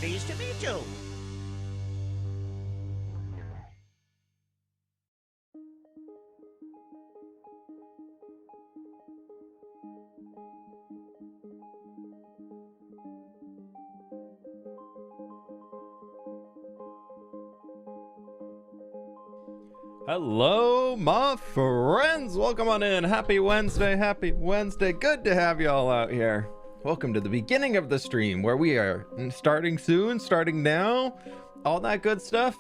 Pleased to meet you. Hello, my friends. Welcome on in. Happy Wednesday. Happy Wednesday. Good to have you all out here. Welcome to the beginning of the stream where we are starting soon, starting now, all that good stuff.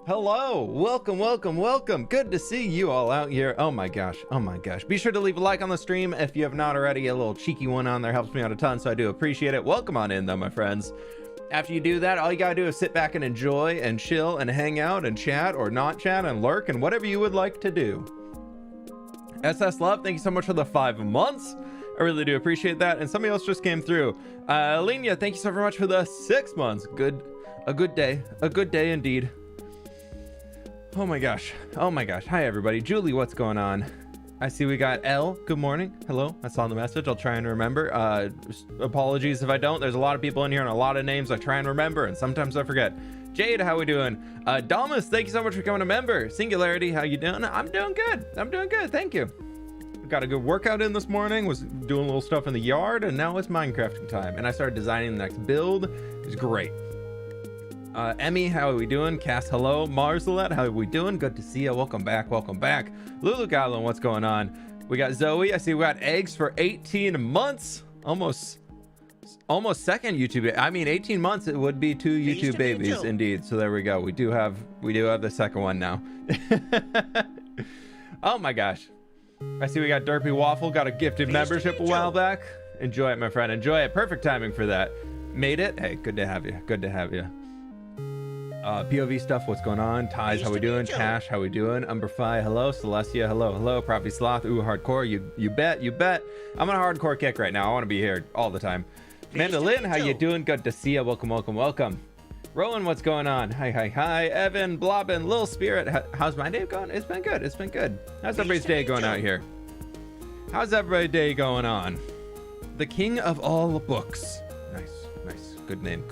Hello. Welcome, welcome, welcome. Good to see you all out here. Oh my gosh. Oh my gosh. Be sure to leave a like on the stream if you have not already. A little cheeky one on there helps me out a ton, so I do appreciate it. Welcome on in though, my friends. After you do that, all you gotta do is sit back and enjoy and chill and hang out and chat or not chat and lurk and whatever you would like to do. SS Love, thank you so much for the 5 months. I really do appreciate that. And somebody else just came through. Lenia, thank you so very much for the 6 months. A good day indeed. Oh my gosh. Oh my gosh. Hi everybody. Julie, what's going on? I see we got L. Good morning. Hello. I saw the message. I'll try and remember. Apologies if I don't. There's a lot of people in here and a lot of names I try and remember, and sometimes I forget. Jade, how we doing? Damas, thank you so much for becoming a member. Singularity, how you doing? I'm doing good. I'm doing good. Thank you. Got a good workout in this morning. Was doing a little stuff in the yard, and now it's Minecrafting time. And I started designing the next build. It's great. Emmy, how are we doing? Cass, hello. Marcelet, how are we doing? Good to see you. Welcome back. Welcome back. Lulu Goblin, what's going on? We got Zoe. I see we got eggs for 18 months. Almost second YouTube. I mean, 18 months. It would be 2 YouTube babies, indeed. So there we go. We do have the second one now. Oh my gosh. I see we got Derpy Waffle. Got a gifted membership a while back. Enjoy it, my friend. Enjoy it. Perfect timing for that. Made it. Hey, good to have you. Good to have you. POV stuff, what's going on? Ties, how we doing? Cash, how we doing? Umberfi, hello. Celestia, hello. Prophecy Sloth, ooh, hardcore, you bet. I'm on a hardcore kick right now. I want to be here all the time. Mandolin, how you doing? Good to see you. Welcome. Rowan, what's going on? Hi. Evan, Blobbin, Lil Spirit, how's my day going? It's been good. How's everybody's day going out here? How's everybody's day going on? The king of all books. Nice. Good name.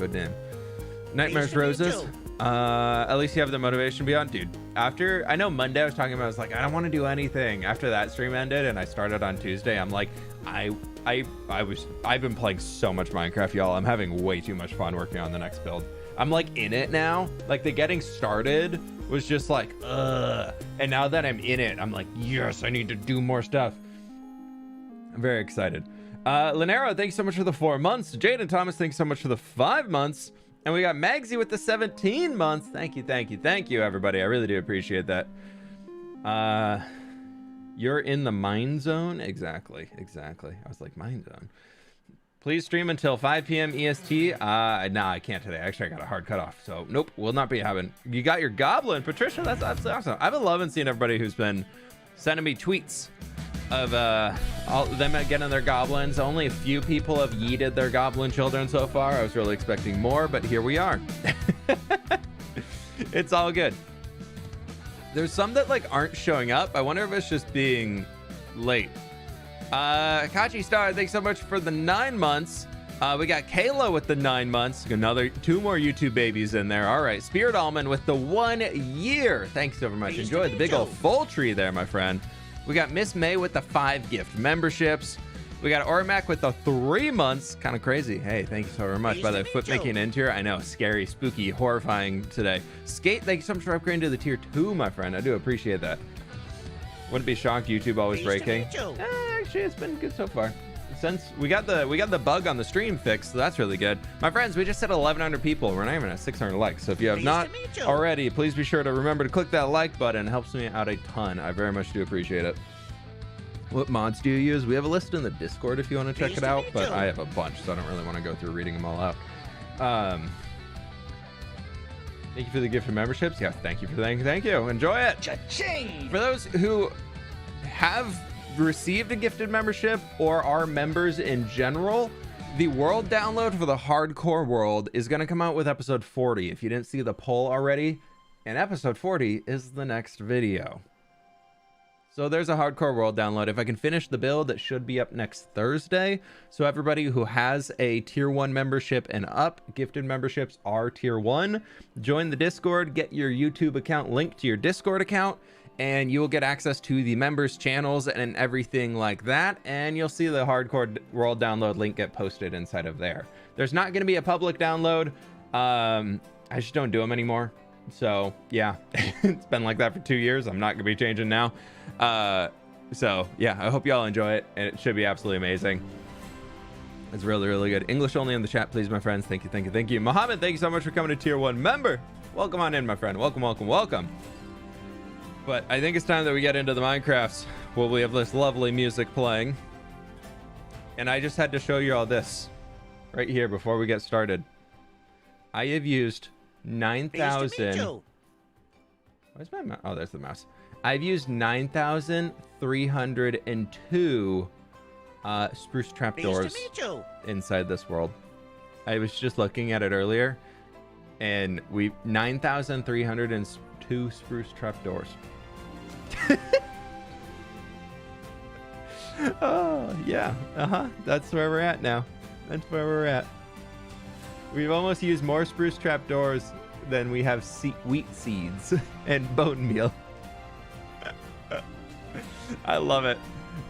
Nightmares Roses. At least you have the motivation beyond, dude. After I know Monday I was talking about, I was like, I don't want to do anything. After that stream ended and I started on Tuesday, I'm like, I've been playing so much Minecraft, y'all. I'm having way too much fun working on the next build. I'm like in it now. Like the getting started was just like, and now that I'm in it, I'm like, yes, I need to do more stuff. I'm very excited. Linero, thanks so much for the 4 months. Jaden Thomas, thanks so much for the 5 months. And we got Magsy with the 17 months. Thank you, everybody. I really do appreciate that. You're in the mine zone? Exactly. I was like, mine zone. Please stream until 5 p.m. EST. Nah, I can't today. Actually, I got a hard cutoff. So, nope, will not be having. You got your goblin. Patricia, that's awesome. I've been loving seeing everybody who's been sending me tweets of all them getting their goblins. Only a few people have yeeted their goblin children so far. I was really expecting more, but here we are. It's all good. There's some that like aren't showing up. I wonder if it's just being late. Kachi Star, thanks so much for the 9 months. We got Kayla with the 9 months. Another 2 more YouTube babies in there. All right, Spirit Almond with the 1 year. Thanks so very much. Enjoy the big old full tree there, my friend. We got Miss May with the 5 gift memberships. We got Ormac with the 3 months. Kind of crazy. Hey, thank you so very much. By the way, foot making interior. I know, scary, spooky, horrifying today. Skate, thank you so much for upgrading to the tier 2, my friend. I do appreciate that. Wouldn't be shocked, YouTube always breaking. Actually, it's been good so far. Since we got the bug on the stream fixed, so that's really good. My friends, we just hit 1,100 people. We're not even at 600 likes. So if you have not already, please be sure to remember to click that like button. It helps me out a ton. I very much do appreciate it. What mods do you use? We have a list in the Discord if you want to check it out, but I have a bunch, so I don't really want to go through reading them all out. Thank you for the gift of memberships. Yes, thank you. Enjoy it. Cha-ching! For those who have received a gifted membership or are members in general, the world download for the hardcore world is going to come out with episode 40. If you didn't see the poll already, and episode 40 is the next video. So there's a Hardcore World download. If I can finish the build, it should be up next Thursday. So everybody who has a tier 1 membership and up, gifted memberships are tier 1. Join the Discord, get your YouTube account linked to your Discord account, and you will get access to the members channels and everything like that. And you'll see the Hardcore World download link get posted inside of there. There's not going to be a public download. I just don't do them anymore. So yeah, it's been like that for 2 years. I'm not gonna be changing now. So yeah, I hope y'all enjoy it, and it should be absolutely amazing. It's really, really good. English only in the chat, please, my friends. Thank you, thank you, thank you. Mohammed, thank you so much for coming to tier 1 member. Welcome on in, my friend. Welcome, welcome, welcome. But I think it's time that we get into the Minecrafts. Well, we have this lovely music playing, and I just had to show you all this right here before we get started. I have used 9,000. Where's my mouse? Oh, there's the mouse. I've used 9,302 spruce trapdoors inside this world. I was just looking at it earlier, and we 9,302 spruce trapdoors. Oh yeah, that's where we're at now. That's where we're at. We've almost used more spruce trapdoors than we have wheat seeds and bone meal. I love it.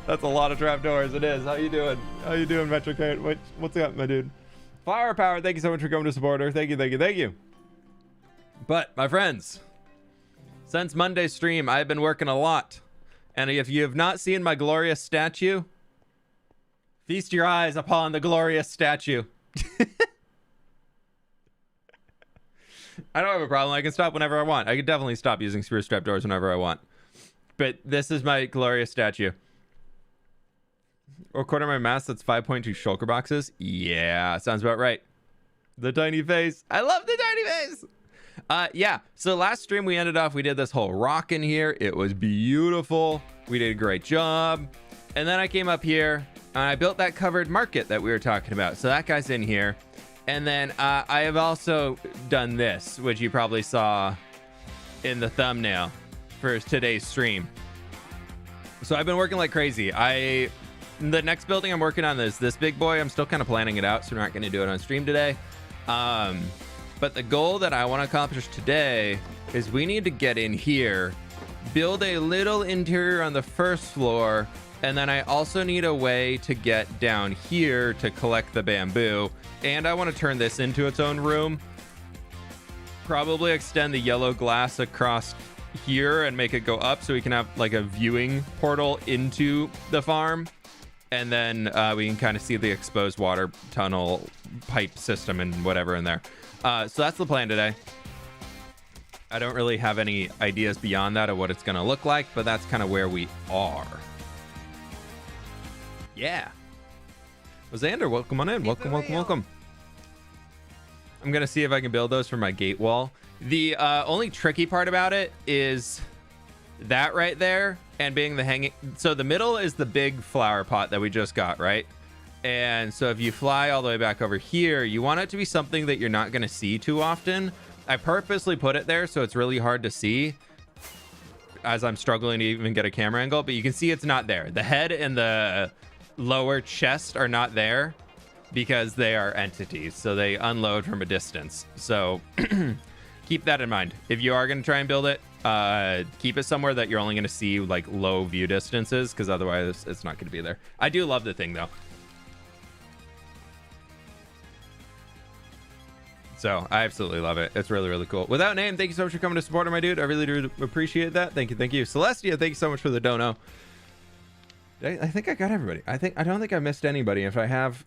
That's a lot of trapdoors. It is. How you doing? How you doing, Metrocate? What's up, my dude? Flower Power, thank you so much for coming to support her. Thank you, thank you, thank you. But, my friends, since Monday's stream, I've been working a lot. And if you have not seen my glorious statue, feast your eyes upon the glorious statue. I don't have a problem. I can stop whenever I want. I can definitely stop using spruce trapdoors whenever I want. But this is my glorious statue. Or quarter my mass, that's 5.2 shulker boxes. Yeah, sounds about right. The tiny face. I love the tiny face. Yeah, so last stream we ended off, we did this whole rock in here. It was beautiful. We did a great job. And then I came up here and I built that covered market that we were talking about. So that guy's in here. And then I have also done this, which you probably saw in the thumbnail for today's stream. So I've been working like crazy. The next building I'm working on is this big boy. I'm still kind of planning it out, so we're not going to do it on stream today. But the goal that I want to accomplish today is we need to get in here, build a little interior on the first floor, and then I also need a way to get down here to collect the bamboo. And I want to turn this into its own room. Probably extend the yellow glass across here and make it go up so we can have like a viewing portal into the farm. And then we can kind of see the exposed water tunnel pipe system and whatever in there. So that's the plan today. I don't really have any ideas beyond that of what it's going to look like, but that's kind of where we are. Yeah. Well, Xander, welcome on in. Welcome, welcome, welcome. I'm going to see if I can build those for my gate wall. The only tricky part about it is that right there and being the hanging. So the middle is the big flower pot that we just got, right? And so if you fly all the way back over here, you want it to be something that you're not going to see too often. I purposely put it there so it's really hard to see as I'm struggling to even get a camera angle, but you can see it's not there. The head and the lower chest are not there because they are entities, so they unload from a distance. So keep that in mind. If you are going to try and build it, keep it somewhere that you're only going to see like low view distances, because otherwise it's not going to be there. I do love the thing though. So I absolutely love it. It's really, really cool. Without name, thank you so much for coming to support my dude. I really do appreciate that. Thank you, thank you. Celestia, thank you so much for the dono. I think I got everybody. I don't think I missed anybody. If I have,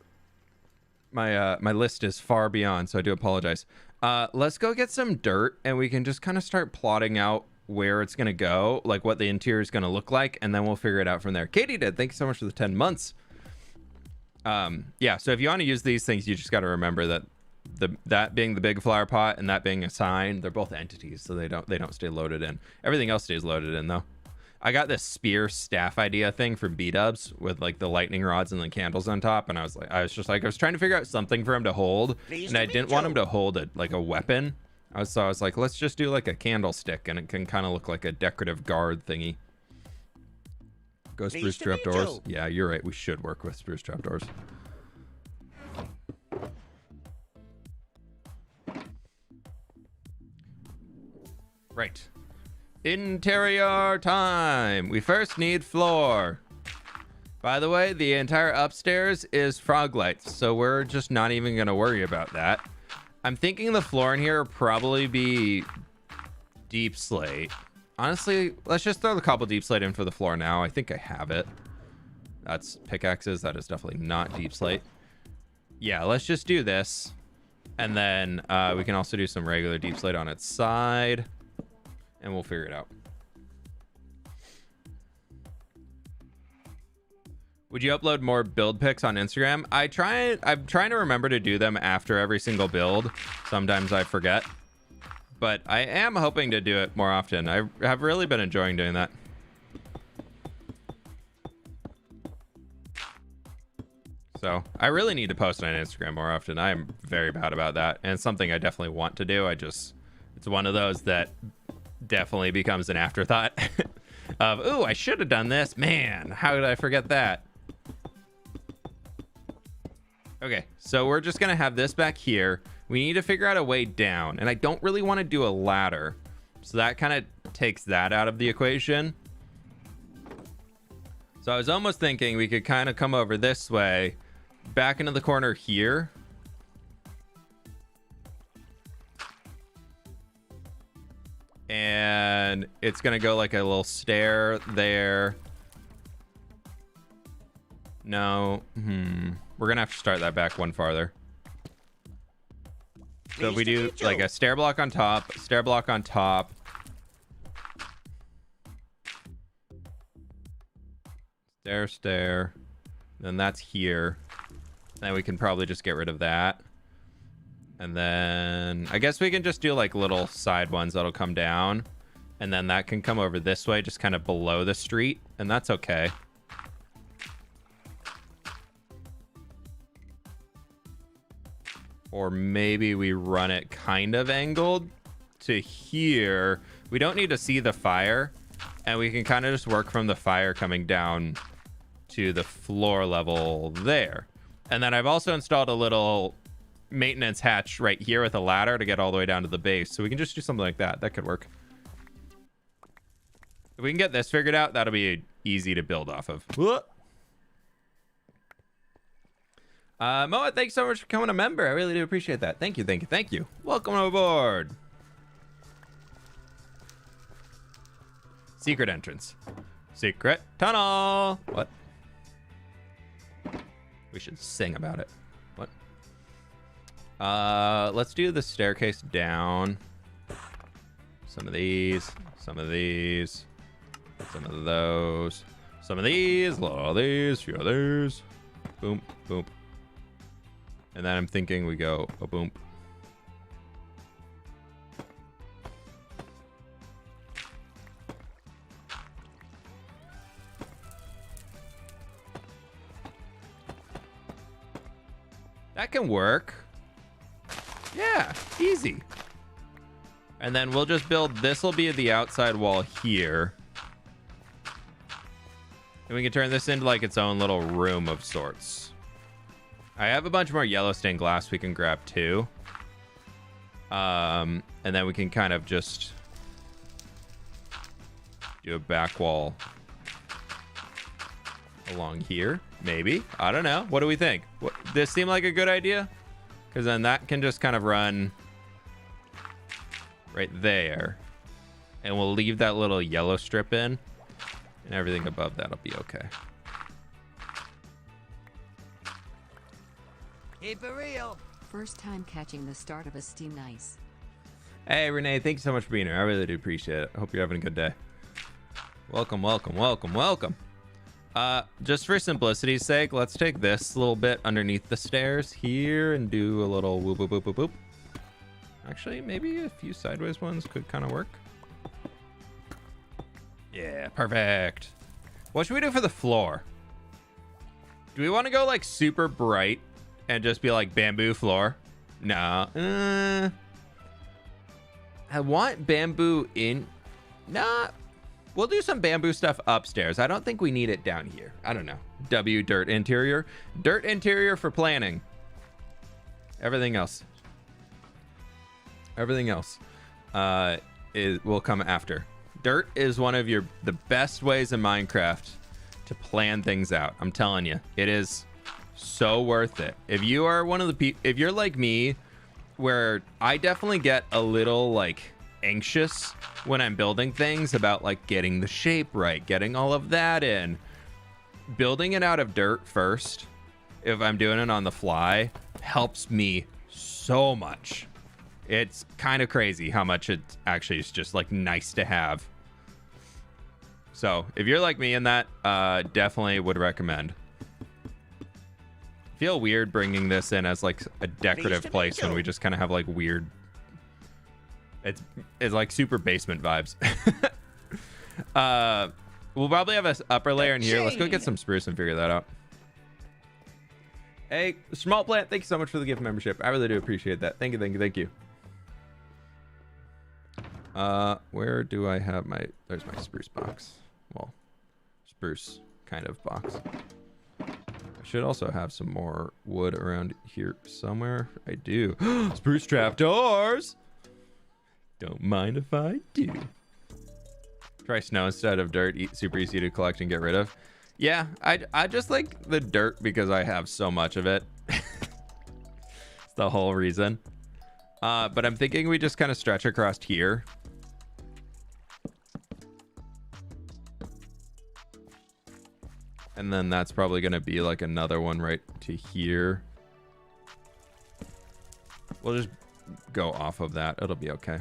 my list is far beyond, so I do apologize. Let's go get some dirt and we can just kind of start plotting out where it's gonna go, like what the interior is gonna look like, and then we'll figure it out from there. Katie did. Thank you so much for the 10 months. Yeah, so if you want to use these things, you just got to remember that that being the big flower pot and that being a sign, they're both entities, so they don't stay loaded in. Everything else stays loaded in though. I got this spear staff idea thing from B-dubs with like the lightning rods and the candles on top, and I was trying to figure out something for him to hold, and I didn't want him to hold it like a weapon. So I was like, let's just do like a candlestick, and it can kind of look like a decorative guard thingy. Go spruce trapdoors. Yeah, you're right. We should work with spruce trapdoors. Right. Interior time. We first need floor. By the way, the entire upstairs is frog lights, so we're just not even going to worry about that. I'm thinking the floor in here will probably be deep slate. Honestly, let's just throw the cobble deep slate in for the floor now. I think I have it. That's pickaxes. That is definitely not deep slate. Yeah, let's just do this. And then we can also do some regular deep slate on its side. And we'll figure it out. Would you upload more build pics on Instagram? I'm trying to remember to do them after every single build. Sometimes I forget. But I am hoping to do it more often. I have really been enjoying doing that. So I really need to post on Instagram more often. I am very bad about that. And it's something I definitely want to do. It's one of those that definitely becomes an afterthought of, ooh, I should have done this. Man, how did I forget that? Okay, so we're just going to have this back here. We need to figure out a way down, and I don't really want to do a ladder. So that kind of takes that out of the equation. So I was almost thinking we could kind of come over this way, back into the corner here. And it's going to go like a little stair there. No. We're going to have to start that back one farther. So if we do like a stair block on top, stair block on top. Stair. Then that's here. Then we can probably just get rid of that. And then I guess we can just do like little side ones that'll come down. And then that can come over this way, just kind of below the street. And that's okay. Or maybe we run it kind of angled to here. We don't need to see the fire. And we can kind of just work from the fire coming down to the floor level there. And then I've also installed a little maintenance hatch right here with a ladder to get all the way down to the base. So we can just do something like that. That could work. If we can get this figured out, that'll be easy to build off of. Moa, thanks so much for becoming a member. I really do appreciate that. Thank you. Welcome aboard. Secret entrance. Secret tunnel. What? We should sing about it. What? Let's do the staircase down. Some of these. Some of these. Some of those. Some of these. A lot of these. Few of these. Boom. Boom. And then I'm thinking we go a boom. That can work. Yeah, easy. And then we'll just build, this will be the outside wall here. And we can turn this into like its own little room of sorts. I have a bunch more yellow stained glass we can grab too. And then we can kind of just do a back wall along here. Maybe. I don't know. What do we think? This seem like a good idea? Because then that can just kind of run right there. And we'll leave that little yellow strip in. And everything above that'll be okay. Keep it real. First time catching the start of a steam ice. Hey, Renee, thank you so much for being here. I really do appreciate it. I hope you're having a good day. Welcome. Just for simplicity's sake, let's take this little bit underneath the stairs here and do a little whoop, whoop, whoop, whoop, whoop. Actually, maybe a few sideways ones could kind of work. Yeah, perfect. What should we do for the floor? Do we want to go like super bright and just be like bamboo floor? No. I want bamboo in. Nah. We'll do some bamboo stuff upstairs. I don't think we need it down here. I don't know. W dirt interior. Dirt interior for planning. Everything else. Everything else will come after. Dirt is one of the best ways in Minecraft to plan things out. I'm telling you, it is so worth it. If you are one of the people, if you're like me, where I definitely get a little like anxious when I'm building things about like getting the shape right, getting all of that in. Building it out of dirt first, if I'm doing it on the fly, helps me so much. It's kind of crazy how much it actually is just like nice to have. So if you're like me in that, definitely would recommend. Feel weird bringing this in as like a decorative place when we just kind of have like weird. It's like super basement vibes. We'll probably have an upper layer in here. Let's go get some spruce and figure that out. Hey, Small Plant, thank you so much for the gift membership. I really do appreciate that. Thank you, thank you, thank you. Where do I have my... There's my spruce box. Well, spruce kind of box. I should also have some more wood around here somewhere. I do. Spruce trapdoors! Don't mind if I do. Try snow instead of dirt. Super easy to collect and get rid of. Yeah, I just like the dirt because I have so much of it. It's the whole reason. But I'm thinking we just kind of stretch across here. And then that's probably going to be like another one right to here. We'll just go off of that. It'll be okay.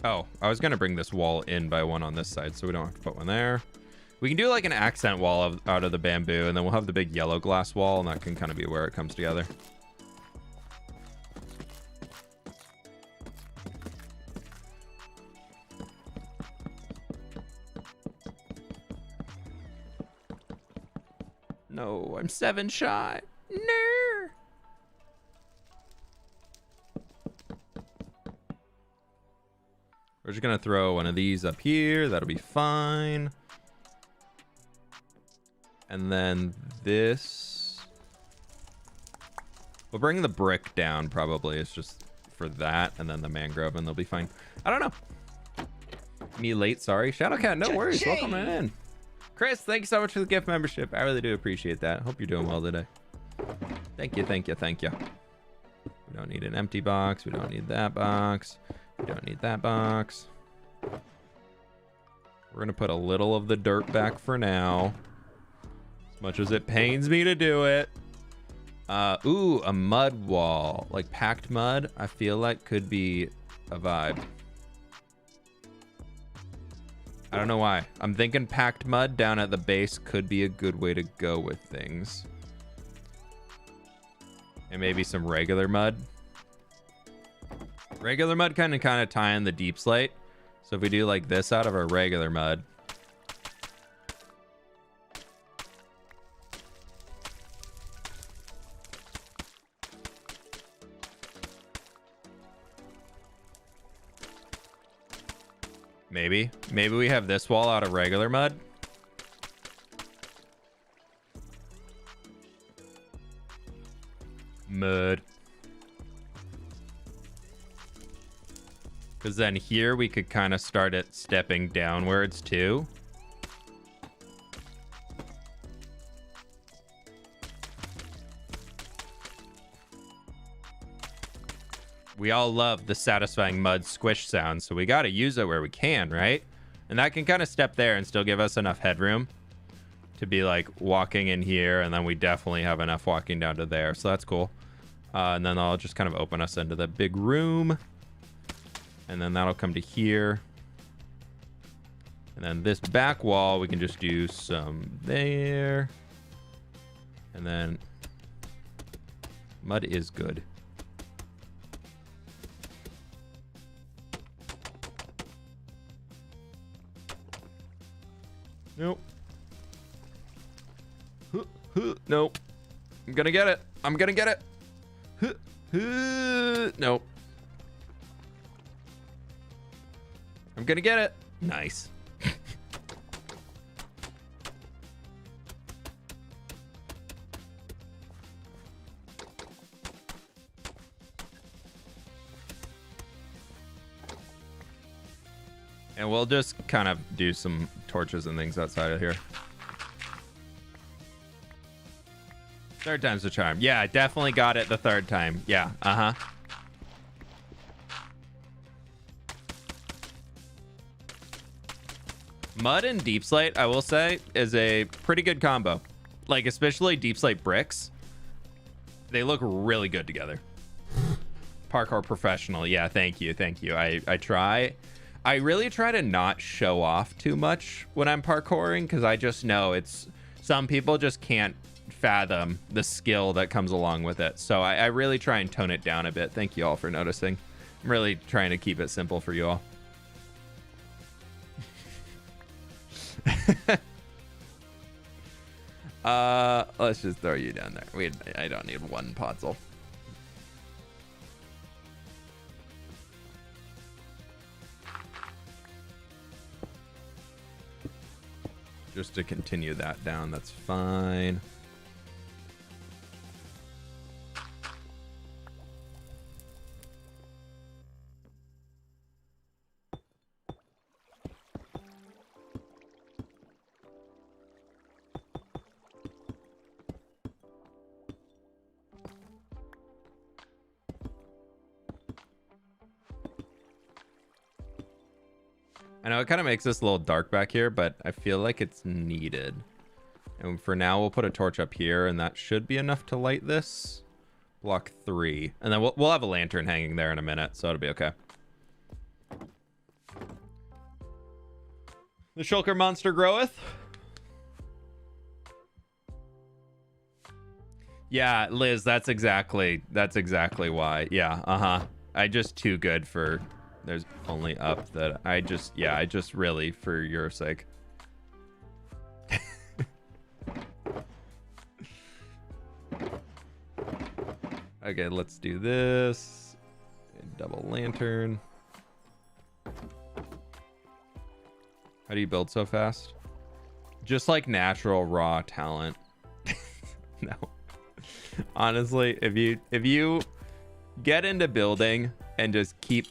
Oh, I was going to bring this wall in by one on this side, so we don't have to put one there. We can do like an accent wall out of the bamboo, and then we'll have the big yellow glass wall, and that can kind of be where it comes together. No, I'm 7 shy. No. We're just going to throw one of these up here. That'll be fine. And then this. We'll bring the brick down probably. It's just for that. And then the mangrove and they'll be fine. I don't know. Me late, sorry. Shadowcat, no worries. Welcome in. Chris, thank you so much for the gift membership. I really do appreciate that. Hope you're doing well today. Thank you, thank you, thank you. We don't need an empty box. We don't need that box. We don't need that box. We're going to put a little of the dirt back for now. As much as it pains me to do it. Ooh, a mud wall. Like packed mud, I feel like could be a vibe. I don't know why. I'm thinking packed mud down at the base could be a good way to go with things. And maybe some regular mud. Regular mud kind of tie in the deep slate. So if we do like this out of our regular mud. Maybe we have this wall out of regular mud. Mud. Because then here we could kind of start it stepping downwards too. We all love the satisfying mud squish sound, so we got to use it where we can, right? And that can kind of step there and still give us enough headroom to be like walking in here, and then we definitely have enough walking down to there, so that's cool. And then I'll just kind of open us into the big room. And then that'll come to here. And then this back wall, we can just do some there. And then mud is good. Nope. Nope. I'm gonna get it. I'm gonna get it. Nope. I'm gonna get it. Nice. And we'll just kind of do some torches and things outside of here. Third time's the charm. Yeah, definitely got it the third time. Yeah, uh-huh. Mud and deep slate, I will say, is a pretty good combo. Like, especially deep slate bricks. They look really good together. Parkour professional. Yeah, thank you. Thank you. I try. I really try to not show off too much when I'm parkouring because I just know it's... Some people just can't fathom the skill that comes along with it. So I really try and tone it down a bit. Thank you all for noticing. I'm really trying to keep it simple for you all. Let's just throw you down there. I don't need one puzzle. Just to continue that down, that's fine. I know it kind of makes this a little dark back here, but I feel like it's needed. And for now, we'll put a torch up here, and that should be enough to light this. Block 3. And then we'll have a lantern hanging there in a minute, so it'll be okay. The shulker monster groweth. Yeah, Liz, that's exactly why. Yeah, uh-huh. I just too good for... There's only up that I just really, for your sake. Okay, let's do this. Double lantern. How do you build so fast? Just like natural raw talent. No. Honestly, if you get into building and just keep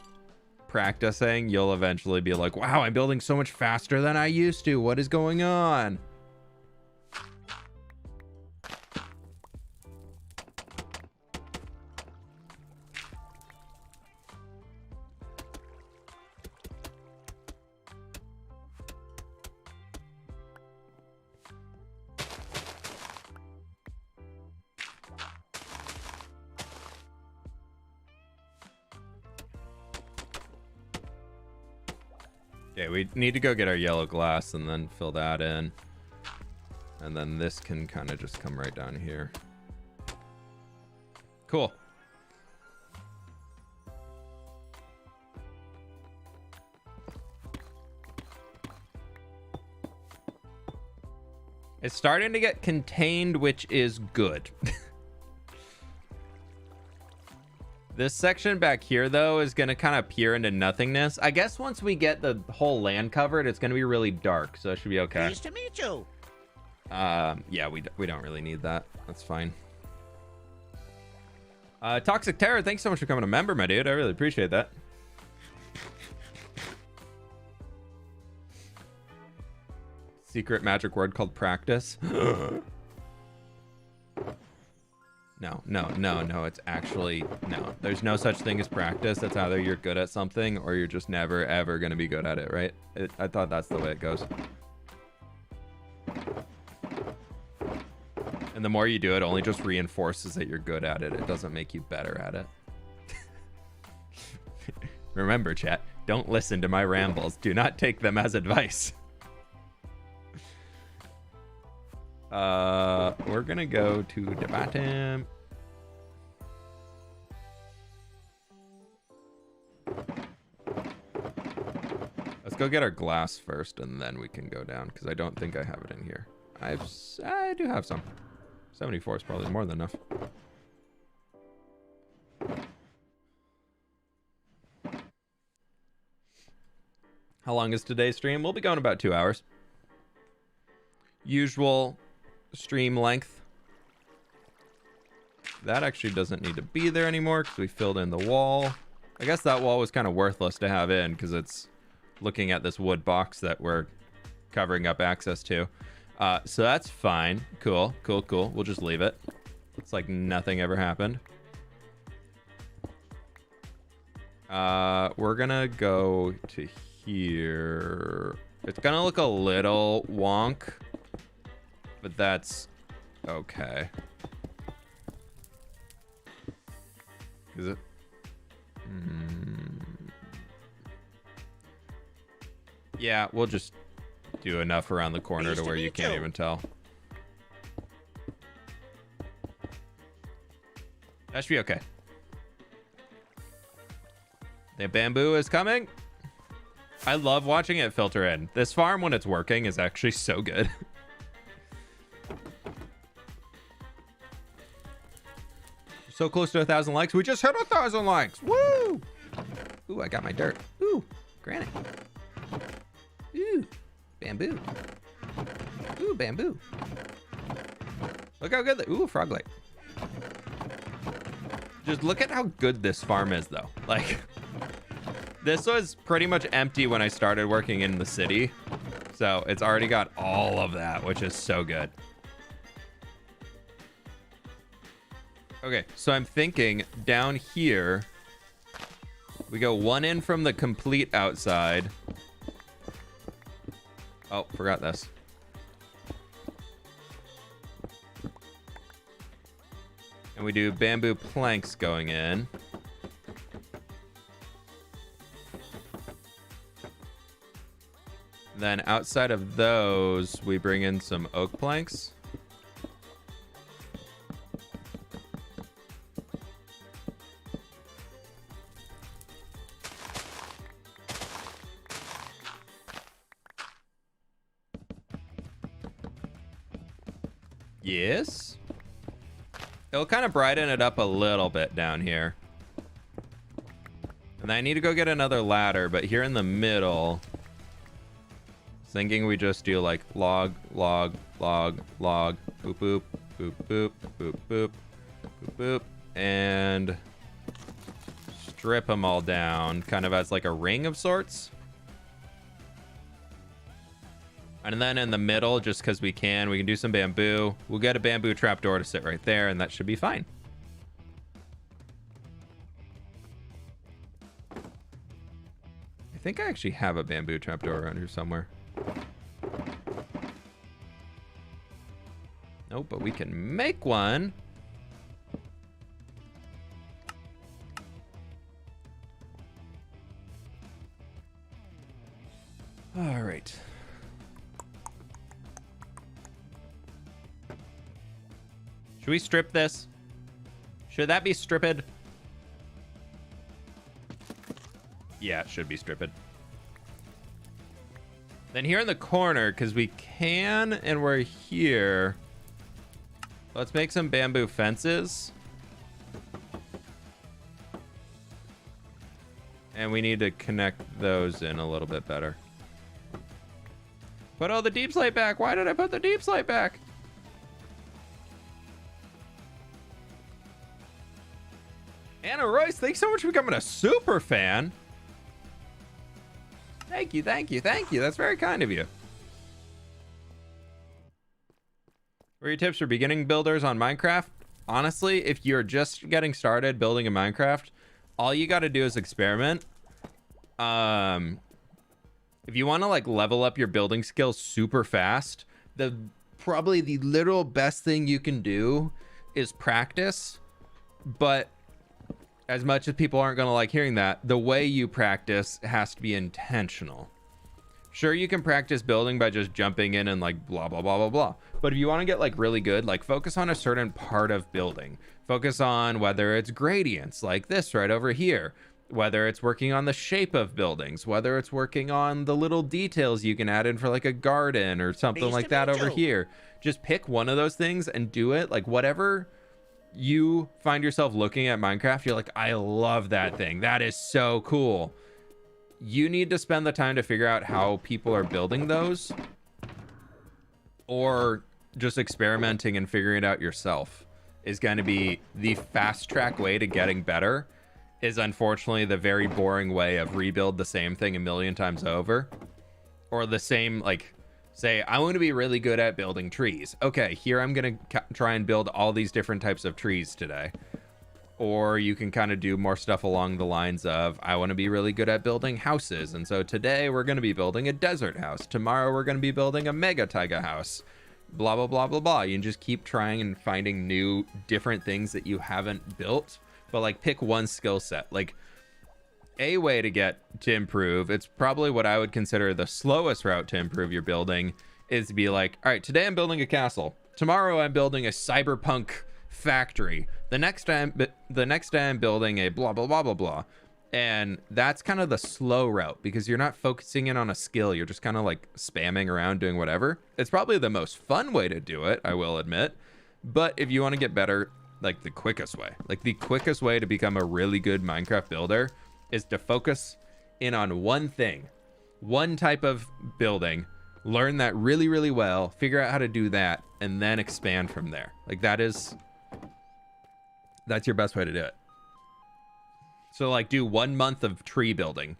practicing, you'll eventually be like, wow, I'm building so much faster than I used to. What is going on? Okay, we need to go get our yellow glass and then fill that in. And then this can kind of just come right down here. Cool. It's starting to get contained, which is good. This section back here, though, is going to kind of peer into nothingness. I guess once we get the whole land covered, it's going to be really dark, so it should be okay. Nice to meet you. Yeah, we don't really need that. That's fine. Toxic Terror, thanks so much for coming a member, my dude. I really appreciate that. Secret magic word called practice. No, it's actually, no. There's no such thing as practice. It's either you're good at something or you're just never, ever going to be good at it, right? I thought that's the way it goes. And the more you do it, only just reinforces that you're good at it. It doesn't make you better at it. Remember, chat, don't listen to my rambles. Do not take them as advice. We're gonna go to the bottom. Let's go get our glass first, and then we can go down, because I don't think I have it in here. I do have some. 74 is probably more than enough. How long is today's stream? We'll be going about 2 hours. Usual stream length. That actually doesn't need to be there anymore because we filled in the wall. I guess that wall was kind of worthless to have in because it's looking at this wood box that we're covering up access to. So that's fine. Cool. We'll just leave it. It's like nothing ever happened. We're gonna go to here. It's gonna look a little wonk, but that's okay. Is it? Yeah, we'll just do enough around the corner to where you can't even tell. That should be okay. The bamboo is coming. I love watching it filter in. This farm, when it's working, is actually so good. So close to 1,000 likes. We just hit 1,000 likes. Woo! Ooh, I got my dirt. Ooh, granite. Ooh, bamboo. Ooh, bamboo. Look how good ooh, frog light. Just look at how good this farm is, though. Like, this was pretty much empty when I started working in the city. So it's already got all of that, which is so good. Okay, so I'm thinking down here, we go one in from the complete outside. Oh, forgot this. And we do bamboo planks going in. Then outside of those, we bring in some oak planks. Yes. It'll kind of brighten it up a little bit down here. And I need to go get another ladder, but here in the middle, thinking we just do like log, log, log, log, boop, boop, boop, boop, boop, boop, boop, boop, and strip them all down, kind of as like a ring of sorts. And then in the middle, just because we can do some bamboo. We'll get a bamboo trapdoor to sit right there, and that should be fine. I think I actually have a bamboo trapdoor around here somewhere. Nope, but we can make one. All right. Should we strip this? Should that be stripped? Yeah, it should be stripped. Then here in the corner, because we can and we're here, let's make some bamboo fences. And we need to connect those in a little bit better. Put all the deep slate back. Why did I put the deep slate back? Anna Royce, thanks so much for becoming a super fan. Thank you, thank you, thank you. That's very kind of you. What are your tips for beginning builders on Minecraft? Honestly, if you're just getting started building a Minecraft, all you got to do is experiment. If you want to like level up your building skills super fast, probably the literal best thing you can do is practice. But as much as people aren't going to like hearing that, the way you practice has to be intentional. Sure, you can practice building by just jumping in and like blah, blah, blah, blah, blah. But if you want to get like really good, like focus on a certain part of building. Focus on whether it's gradients like this right over here, whether it's working on the shape of buildings, whether it's working on the little details you can add in for like a garden or something like that over here. Just pick one of those things and do it. Like whatever you find yourself looking at Minecraft, you're like, I love that thing. That is so cool. you need to spend the time to figure out how people are building those, or just experimenting and figuring it out yourself is going to be the fast track way to getting better. Is unfortunately the very boring way of rebuild the same thing a million times over, or the same, like, say, I want to be really good at building trees. Okay, here I'm going to try and build all these different types of trees today. Or you can kind of do more stuff along the lines of, I want to be really good at building houses. And so today we're going to be building a desert house. Tomorrow we're going to be building a mega taiga house. Blah, blah, blah, blah, blah. You can just keep trying and finding new different things that you haven't built. But like pick one skill set. Like a way to improve, it's probably what I would consider the slowest route to improve your building, is to be like, all right, today I'm building a castle. Tomorrow I'm building a cyberpunk factory. The next day I'm building a blah blah blah blah blah. And that's kind of the slow route, because you're not focusing in on a skill, you're just kind of like spamming around doing whatever. It's probably the most fun way to do it, I will admit. But if you want to get better, like the quickest way to become a really good Minecraft builder is to focus in on one thing, one type of building, learn that really, really well, figure out how to do that, and then expand from there. Like that's your best way to do it. So like do 1 month of tree building.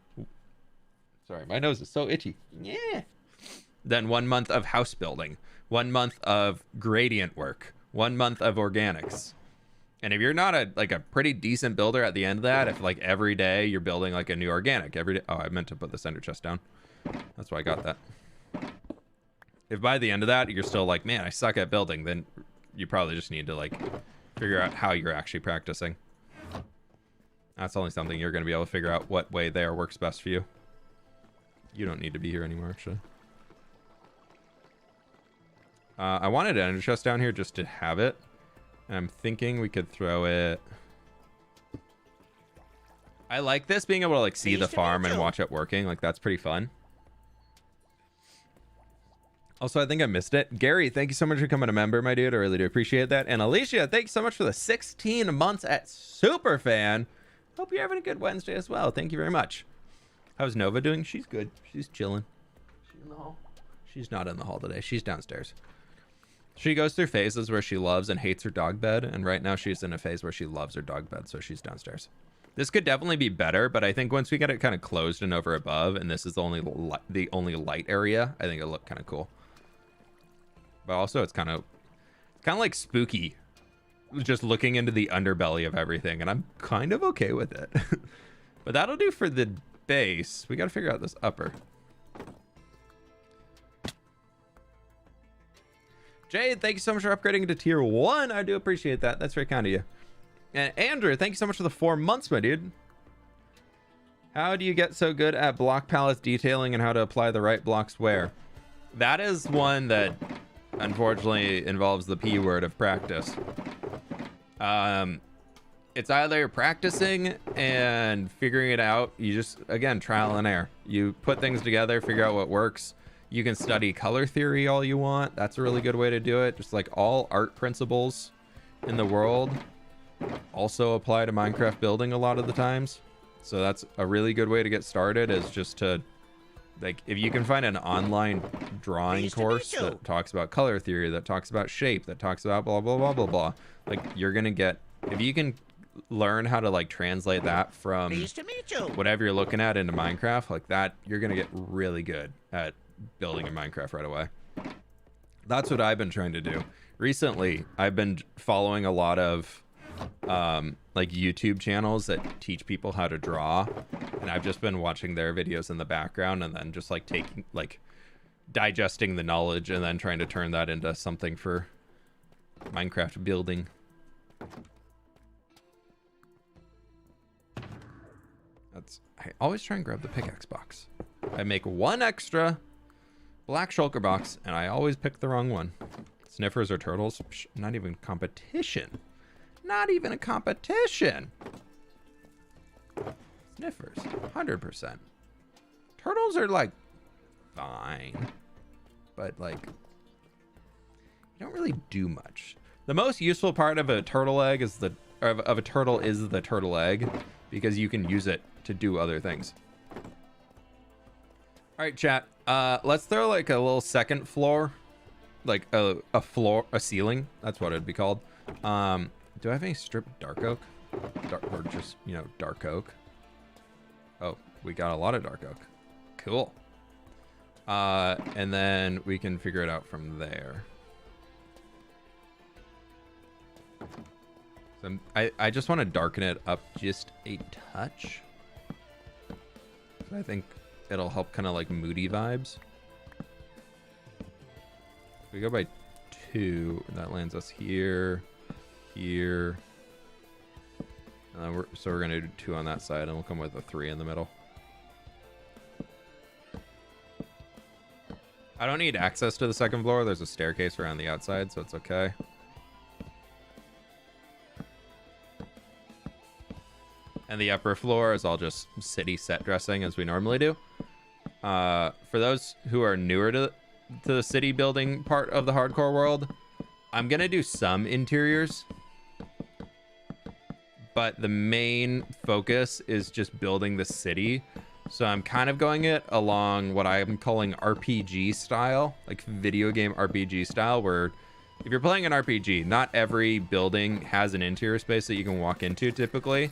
Sorry, my nose is so itchy. Yeah. Then 1 month of house building, 1 month of gradient work, 1 month of organics. And if you're not a pretty decent builder at the end of that, if like every day you're building like a new organic every day. Oh, I meant to put the center chest down. That's why I got that. If by the end of that you're still like, man, I suck at building, then you probably just need to like figure out how you're actually practicing. That's only something you're going to be able to figure out, what way there works best for you. You don't need to be here anymore, actually. I wanted an ender chest down here just to have it. And I'm thinking we could throw it. I like this, being able to like see the farm and watch it working. Like that's pretty fun. Also, I think I missed it. Gary, thank you so much for becoming a member, my dude. I really do appreciate that. And Alicia, thank you so much for the 16 months at Superfan. Hope you're having a good Wednesday as well. Thank you very much. How's Nova doing? She's good. She's chilling. She's in the hall. She's not in the hall today. She's downstairs. She goes through phases where she loves and hates her dog bed, and right now she's in a phase where she loves her dog bed, so she's downstairs. This could definitely be better, but I think once we get it kind of closed and over above, and this is the only light area, I think it'll look kind of cool. But also it's kind of like spooky, just looking into the underbelly of everything, and I'm kind of okay with it. But that'll do for the base. We got to figure out this upper. Jade, thank you so much for upgrading to tier 1. I do appreciate that. That's very kind of you. And Andrew, thank you so much for the 4 months, my dude. How do you get so good at block palette detailing and how to apply the right blocks where? That is one that unfortunately involves the P word of practice. It's either practicing and figuring it out. You just, again, trial and error. You put things together, figure out what works. You can study color theory all you want. That's a really good way to do it. Just like all art principles in the world also apply to Minecraft building a lot of the times. So that's a really good way to get started, is just to, like, if you can find an online drawing course that talks about color theory, that talks about shape, that talks about blah, blah, blah, blah, blah. Like, you're going to get, if you can learn how to like translate that from whatever you're looking at into Minecraft, like that, you're going to get really good at building in Minecraft right away. That's what I've been trying to do. Recently, I've been following a lot of like YouTube channels that teach people how to draw, and I've just been watching their videos in the background and then just like digesting the knowledge and then trying to turn that into something for Minecraft building. I always try and grab the pickaxe box. I make one extra black shulker box, and I always pick the wrong one. Sniffers or turtles? Psh, not even competition. Not even a competition. Sniffers, 100%. Turtles are like fine, but like you don't really do much. The most useful part of a turtle egg is of a turtle is the turtle egg, because you can use it to do other things. All right, chat. Let's throw like a little second floor, like a floor, a ceiling. That's what it'd be called. Do I have any stripped dark oak? Or just, you know, dark oak? Oh, we got a lot of dark oak. Cool. And then we can figure it out from there. So I just want to darken it up just a touch. I think it'll help kind of like moody vibes. We go by 2, and that lands us here, here. So we're gonna do 2 on that side, and we'll come with a 3 in the middle. I don't need access to the second floor. There's a staircase around the outside, so it's okay. And the upper floor is all just city set dressing as we normally do. For those who are newer to the city building part of the hardcore world, I'm gonna do some interiors, but the main focus is just building the city. So I'm kind of going it along what I'm calling RPG style, like video game RPG style, where if you're playing an RPG, not every building has an interior space that you can walk into typically.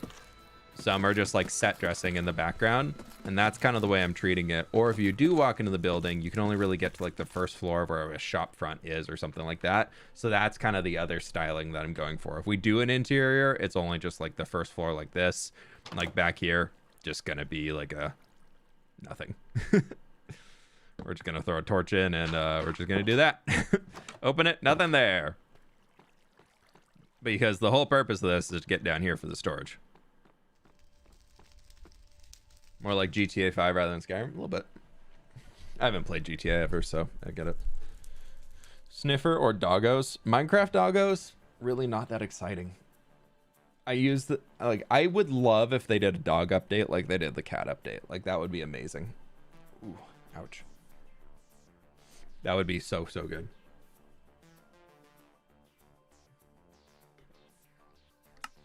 Some are just like set dressing in the background, and that's kind of the way I'm treating it. Or if you do walk into the building, you can only really get to like the first floor where a shop front is or something like that. So that's kind of the other styling that I'm going for. If we do an interior, it's only just like the first floor like this. Like back here, just gonna be like a nothing. We're just gonna throw a torch in, and we're just gonna do that. Open it, nothing there. Because the whole purpose of this is to get down here for the storage. More like GTA 5 rather than Skyrim, a little bit. I haven't played GTA ever, so I get it. Sniffer or doggos? Minecraft doggos, really not that exciting. I would love if they did a dog update like they did the cat update. Like, that would be amazing. Ooh, ouch. That would be so good.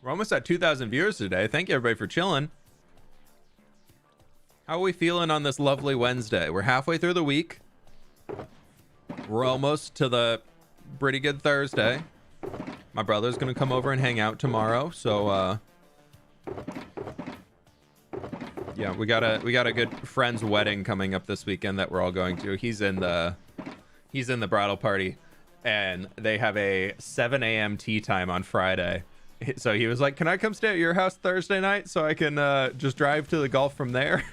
We're almost at 2,000 viewers today. Thank you, everybody, for chilling. How are we feeling on this lovely Wednesday? We're halfway through the week. We're almost to the pretty good Thursday. My brother's gonna come over and hang out tomorrow, so yeah, we got a good friend's wedding coming up this weekend that we're all going to. He's in the bridal party, and they have a 7 a.m. tea time on Friday. So he was like, "Can I come stay at your house Thursday night so I can just drive to the golf from there?"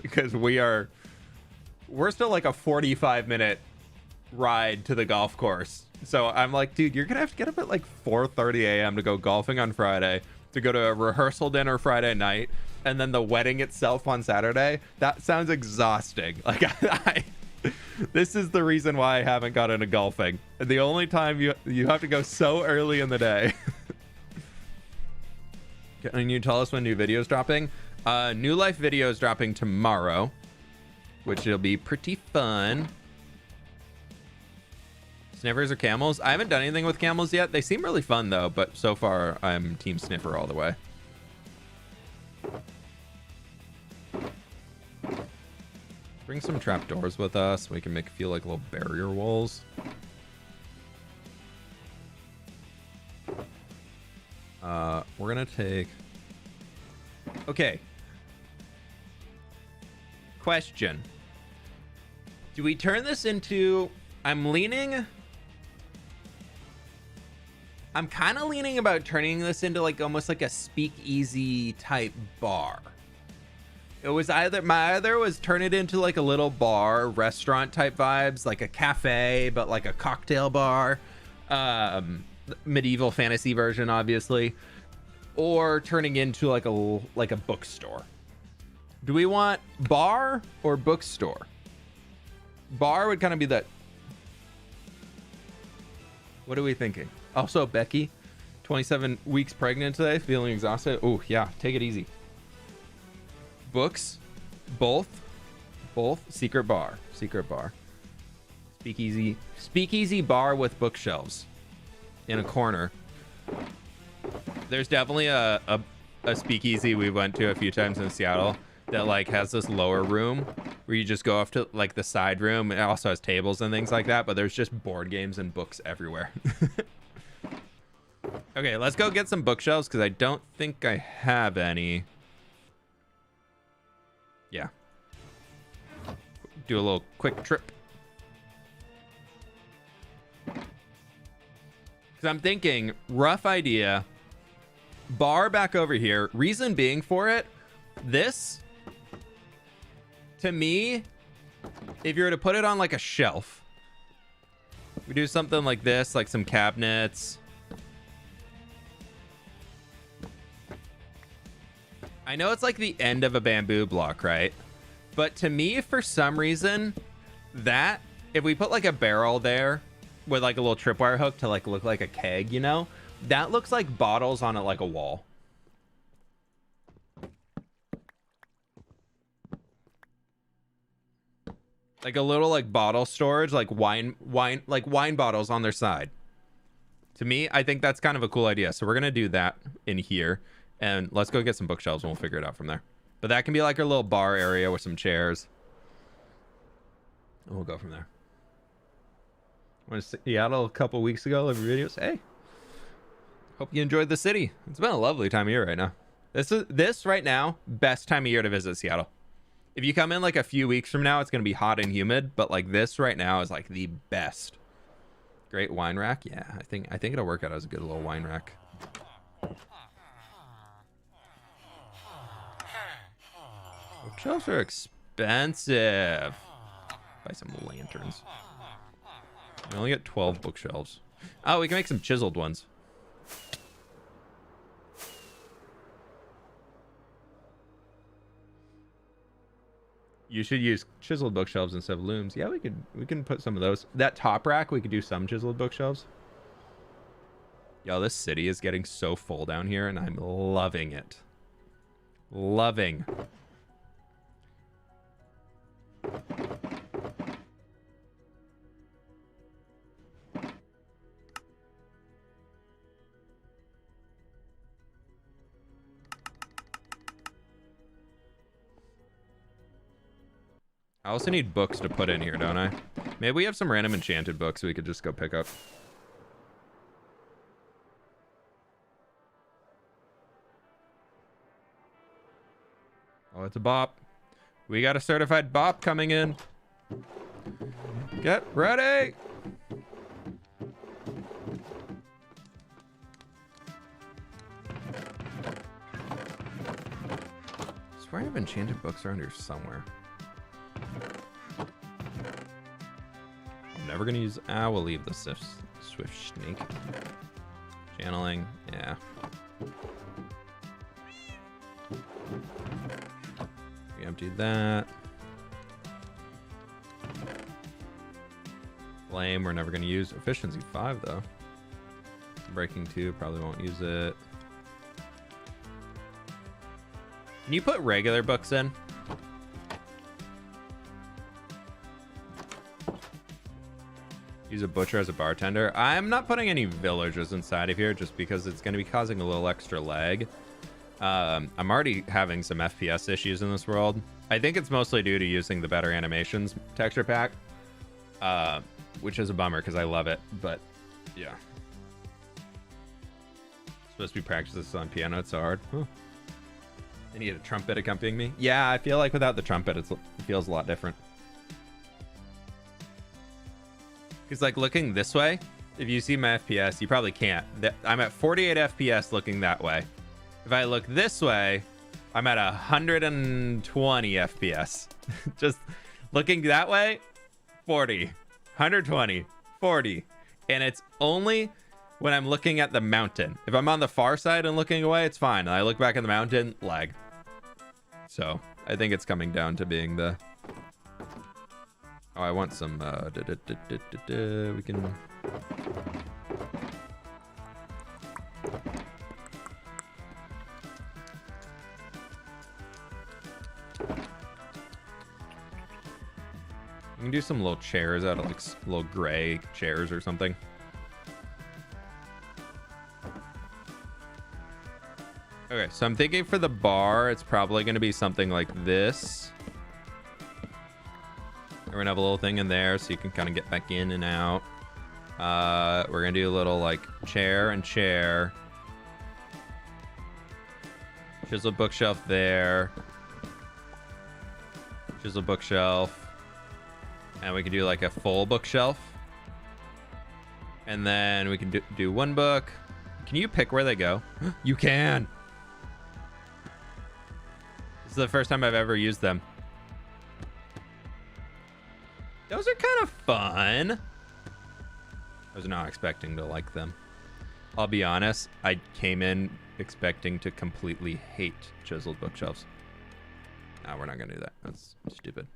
Because we're still like a 45-minute ride to the golf course. So I'm like, dude, you're gonna have to get up at like 4:30 a.m. to go golfing on Friday, to go to a rehearsal dinner Friday night, and then the wedding itself on Saturday. That sounds exhausting. Like, this is the reason why I haven't got into golfing. The only time you have to go so early in the day. Can you tell us when new videos dropping? New life videos dropping tomorrow, which will be pretty fun. Sniffers or camels? I haven't done anything with camels yet. They seem really fun though, but so far I'm team sniffer all the way. Bring some trapdoors with us. We can feel like little barrier walls. We're gonna take... Okay. Question. Do we turn this into... I'm kind of leaning about turning this into like almost like a speakeasy type bar. It was either was turn it into like a little bar, restaurant type vibes, like a cafe, but like a cocktail bar, medieval fantasy version, obviously, or turning into like a bookstore. Do we want bar or bookstore? Bar would kind of be that. What are we thinking? Also, Becky, 27 weeks pregnant today, feeling exhausted. Oh yeah, take it easy. Books, both. Secret bar. Speakeasy bar with bookshelves in a corner. There's definitely a speakeasy we went to a few times in Seattle that like has this lower room where you just go off to like the side room. It also has tables and things like that, but there's just board games and books everywhere. Okay, let's go get some bookshelves because I don't think I have any. Yeah. Do a little quick trip. Because I'm thinking, rough idea, bar back over here. Reason being for it, this, to me, if you were to put it on like a shelf, we do something like this, like some cabinets. I know it's like the end of a bamboo block, right? But to me, for some reason, that, if we put like a barrel there with like a little tripwire hook to like look like a keg, you know, that looks like bottles on it, like a wall. Like a little like bottle storage, like wine bottles on their side. To me, I think that's kind of a cool idea. So we're going to do that in here. And let's go get some bookshelves and we'll figure it out from there. But that can be like our little bar area with some chairs. And we'll go from there. Went to Seattle a couple weeks ago, live videos. Hey, hope you enjoyed the city. It's been a lovely time of year right now. This right now, best time of year to visit Seattle. If you come in like a few weeks from now, it's going to be hot and humid. But like this right now is like the best. Great wine rack. Yeah, I think it'll work out as a good little wine rack. Bookshelves are expensive. Buy some lanterns. We only get 12 bookshelves. Oh, we can make some chiseled ones. You should use chiseled bookshelves instead of looms. Yeah, we can put some of those. That top rack, we could do some chiseled bookshelves. Yo, this city is getting so full down here, and I'm loving it. Loving. I also need books to put in here, don't I? Maybe we have some random enchanted books we could just go pick up. Oh, it's a bop. We got a certified bop coming in. Get ready. I swear I have enchanted books around here somewhere. I'm never gonna use. We'll leave the swift snake. Channeling, yeah. We emptied that. Flame, we're never gonna use. Efficiency 5 though. Breaking 2, probably won't use it. Can you put regular books in? Use a butcher as a bartender. I'm not putting any villagers inside of here just because it's going to be causing a little extra lag. I'm already having some FPS issues in this world. I think it's mostly due to using the better animations texture pack, which is a bummer because I love it. But yeah, supposed to be practicing this on piano. It's so hard. Huh. I need a trumpet accompanying me. Yeah, I feel like without the trumpet, it feels a lot different. Because like looking this way, if you see my FPS, you probably can't. I'm at 48 FPS looking that way. If I look this way, I'm at 120 FPS. Just looking that way, 40, 120, 40. And it's only when I'm looking at the mountain. If I'm on the far side and looking away, it's fine. And I look back at the mountain, lag. So I think it's coming down to being the... Oh, I want some, we can... We can do some little chairs out of like little gray chairs or something. Okay, so I'm thinking for the bar, it's probably going to be something like this. We're gonna have a little thing in there so you can kind of get back in and out. We're gonna do a little like chair and chair. Chisel bookshelf there. Chisel bookshelf. And we can do like a full bookshelf. And then we can do one book. Can you pick where they go? You can. This is the first time I've ever used them. Those are kind of fun. I was not expecting to like them. I'll be honest, I came in expecting to completely hate chiseled bookshelves. No, we're not gonna do that. That's stupid.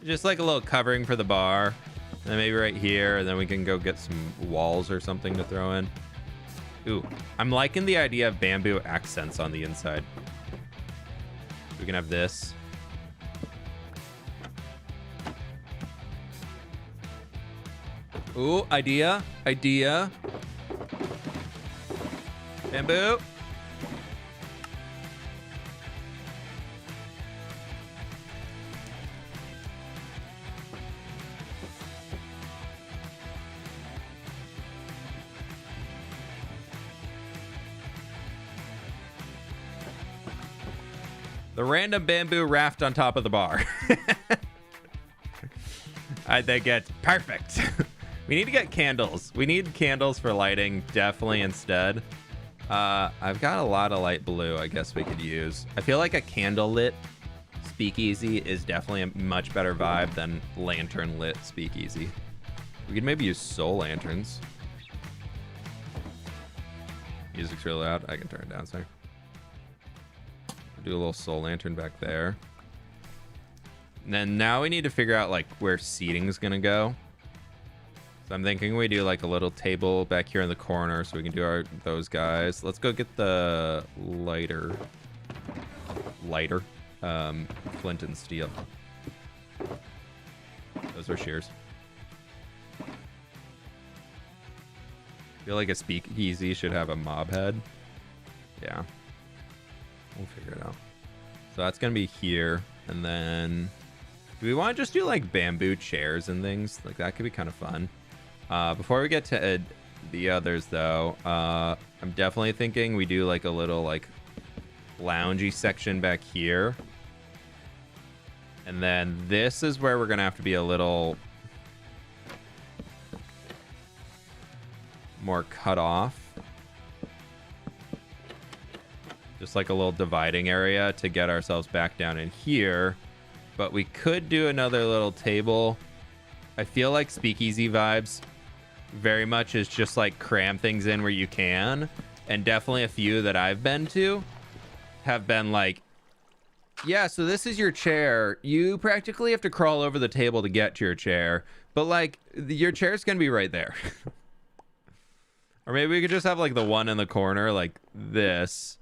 Just like a little covering for the bar. And then maybe right here, and then we can go get some walls or something to throw in. Ooh, I'm liking the idea of bamboo accents on the inside. We can have this. Ooh, idea. Bamboo. The random bamboo raft on top of the bar. I think it's perfect. We need to get candles. We need candles for lighting, definitely instead. I've got a lot of light blue I guess we could use. I feel like a candle lit speakeasy is definitely a much better vibe than lantern lit speakeasy. We could maybe use soul lanterns. Music's really loud. I can turn it down, sorry. Do a little soul lantern back there. And then now we need to figure out like where seating is gonna go. So I'm thinking we do like a little table back here in the corner so we can do those guys. Let's go get the lighter flint and steel. Those are shears. I feel like a speakeasy should have a mob head. Yeah. We'll figure it out. So that's going to be here. And then do we want to just do like bamboo chairs and things? Like that could be kind of fun. Before we get to the others though, I'm definitely thinking we do like a little like loungy section back here. And then this is where we're going to have to be a little more cut off. Just like a little dividing area to get ourselves back down in here. But we could do another little table. I feel like speakeasy vibes very much is just like cram things in where you can. And definitely a few that I've been to have been like, yeah, so this is your chair. You practically have to crawl over the table to get to your chair. But like your chair's going to be right there. Or maybe we could just have like the one in the corner like this.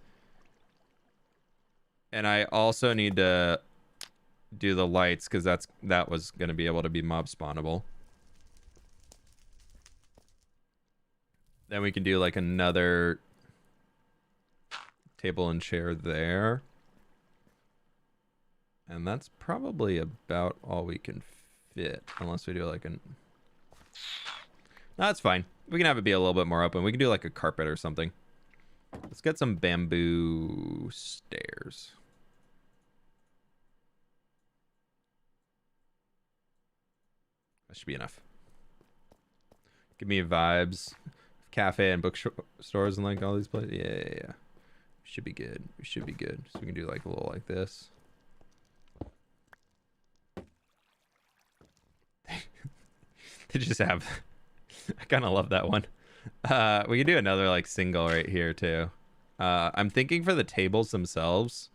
And I also need to do the lights because that was going to be able to be mob spawnable. Then we can do like another table and chair there. And that's probably about all we can fit. Unless we do like an... No, that's fine. We can have it be a little bit more open. We can do like a carpet or something. Let's get some bamboo stairs. That should be enough. Give me vibes. Cafe and bookstores and like all these places. Yeah. Should be good. We should be good. So we can do like a little like this. They just have... I kind of love that one. We can do another like single right here too. I'm thinking for the tables themselves,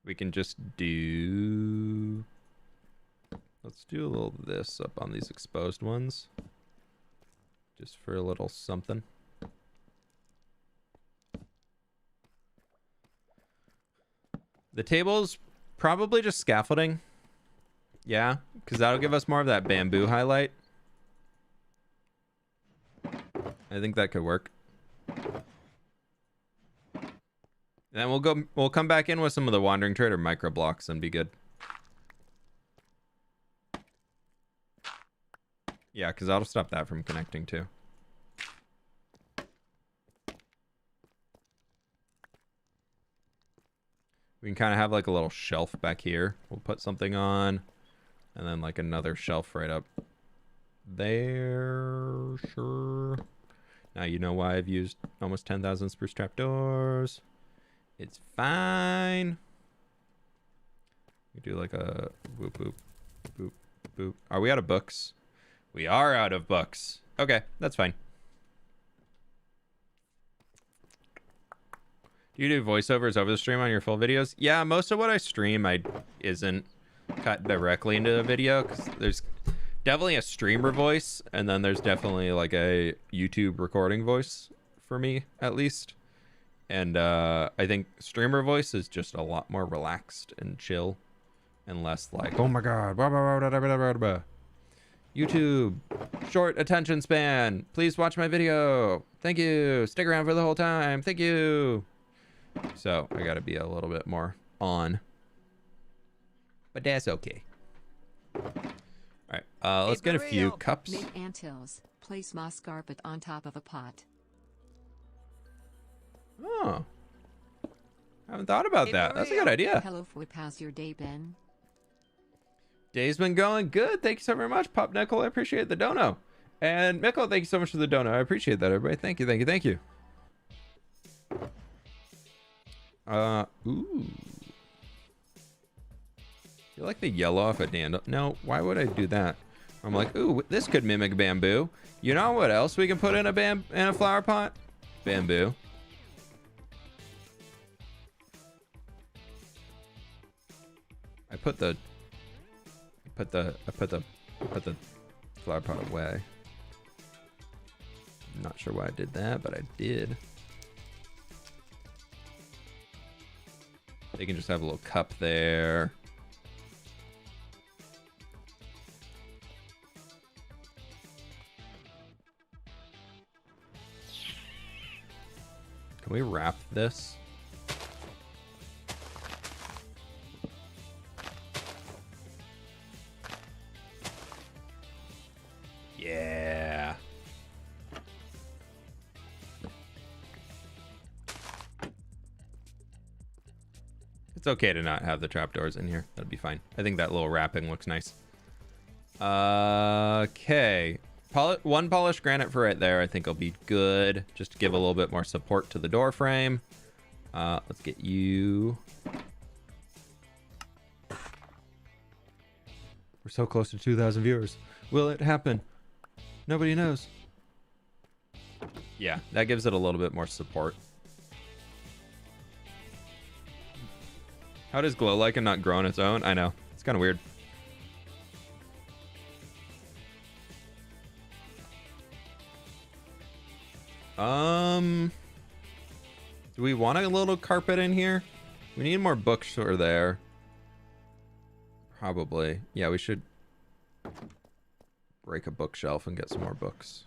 we can just do Let's do a little of this up on these exposed ones. Just for a little something. The table's probably just scaffolding. Yeah, because that'll give us more of that bamboo highlight. I think that could work. Then we'll come back in with some of the Wandering Trader micro blocks and be good. Yeah, because that'll stop that from connecting too. We can kind of have like a little shelf back here. We'll put something on, and then like another shelf right up there. Sure. Now you know why I've used almost 10,000 spruce trapdoors. It's fine. We do like a boop, boop, boop, boop. Are we out of books? We are out of books. Okay, that's fine. Do you do voiceovers over the stream on your full videos? Yeah, most of what I stream isn't cut directly into the video, because there's definitely a streamer voice, and then there's definitely like a YouTube recording voice for me, at least. And I think streamer voice is just a lot more relaxed and chill, and less like, oh my god, blah, blah, blah, blah, blah, blah, blah. YouTube, short attention span. Please watch my video. Thank you. Stick around for the whole time. Thank you. So I gotta be a little bit more on, but that's okay. All right, let's get a few cups. Make anthills. Place moss carpet on top of a pot. Oh, I haven't thought about that. That's a good idea. Hello, fWhip. How's your day been? Day's been going good. Thank you so very much, Pop Nickel. I appreciate the dono. And Mikkel, thank you so much for the dono. I appreciate that, everybody. Thank you, thank you, thank you. Ooh. You like the yellow off a dandelion? No, why would I do that? I'm like, ooh, this could mimic bamboo. You know what else we can put in a flower pot? Bamboo. I put the flower pot away. I'm not sure why I did that, but I did. They can just have a little cup there. Can we wrap this? Yeah. It's okay to not have the trapdoors in here. That'd be fine. I think that little wrapping looks nice. Okay. One polished granite for right there I think will be good. Just to give a little bit more support to the door frame. Let's get you. We're so close to 2,000 viewers. Will it happen? Nobody knows. Yeah, that gives it a little bit more support. How does glow lichen not grow on its own? I know. It's kind of weird. Do we want a little carpet in here? We need more books over there. Probably. Yeah, we should break a bookshelf and get some more books.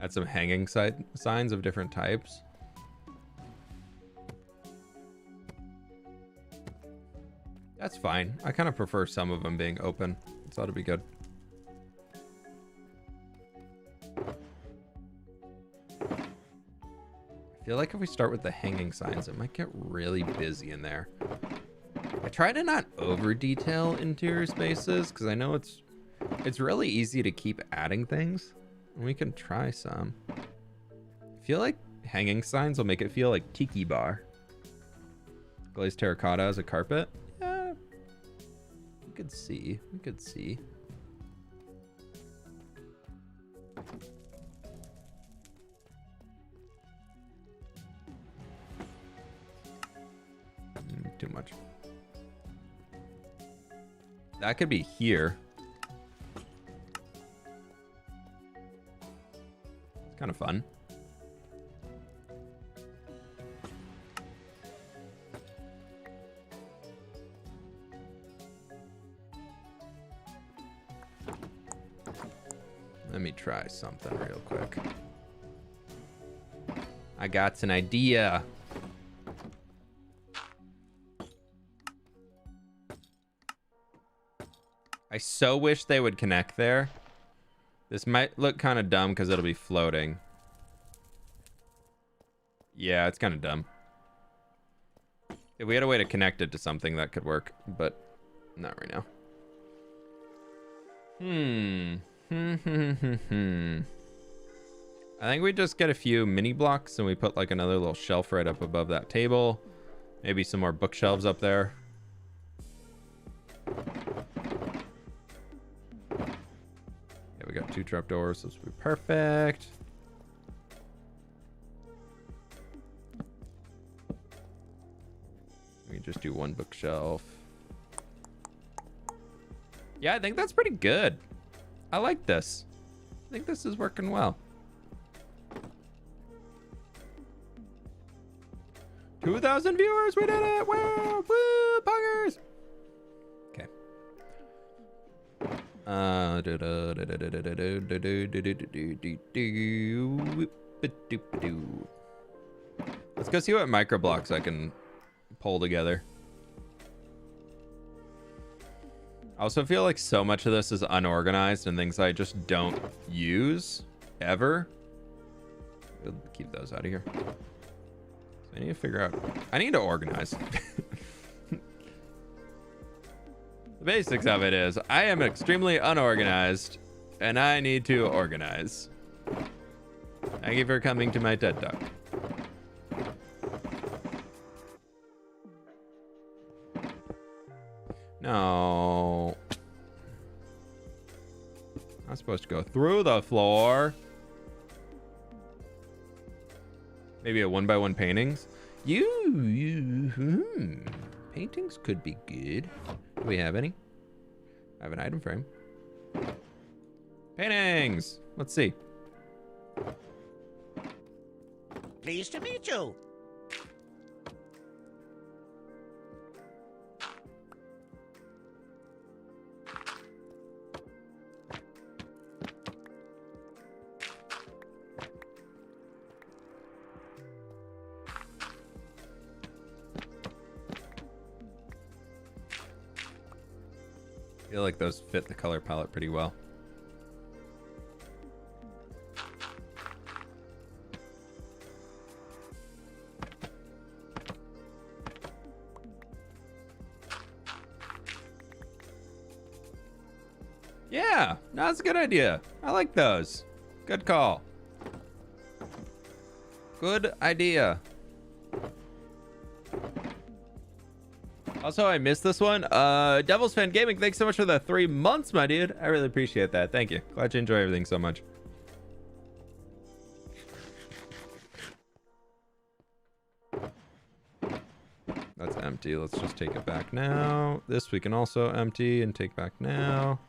Add some hanging signs of different types. That's fine. I kind of prefer some of them being open. So that'll be good. I feel like if we start with the hanging signs, it might get really busy in there. I try to not over detail interior spaces because I know it's really easy to keep adding things. And we can try some. I feel like hanging signs will make it feel like tiki bar. Glazed terracotta as a carpet. Yeah, we could see. We could see. too much. That could be here. It's kind of fun. Let me try something real quick. I got an idea. I so wish they would connect there. This might look kind of dumb because it'll be floating. Yeah, it's kind of dumb. If we had a way to connect it to something, that could work, but not right now. I think we just get a few mini blocks and we put like another little shelf right up above that table. Maybe some more bookshelves up there. Yeah, we got 2 trapdoors. This will be perfect. We can just do 1 bookshelf. Yeah, I think that's pretty good. I like this. I think this is working well. 2,000 viewers, we did it! Wow! Woo! Poggers! Okay. Let's go see what micro blocks I can pull together. I also feel like so much of this is unorganized and things I just don't use ever. We'll keep those out of here. So I need to figure out. I need to organize. The basics of it is I am extremely unorganized and I need to organize. Thank you for coming to my TED Talk. No. I'm supposed to go through the floor. Maybe a 1x1 paintings. Paintings could be good. Do we have any? I have an item frame. Paintings. Let's see. Pleased to meet you. I feel like those fit the color palette pretty well. Yeah, no, that's a good idea. I like those. Good call. Good idea. Also, I missed this one. Devil's Fan Gaming, thanks so much for the 3 months, my dude. I really appreciate that. Thank you. Glad you enjoy everything so much. That's empty. Let's just take it back now. This we can also empty and take back now.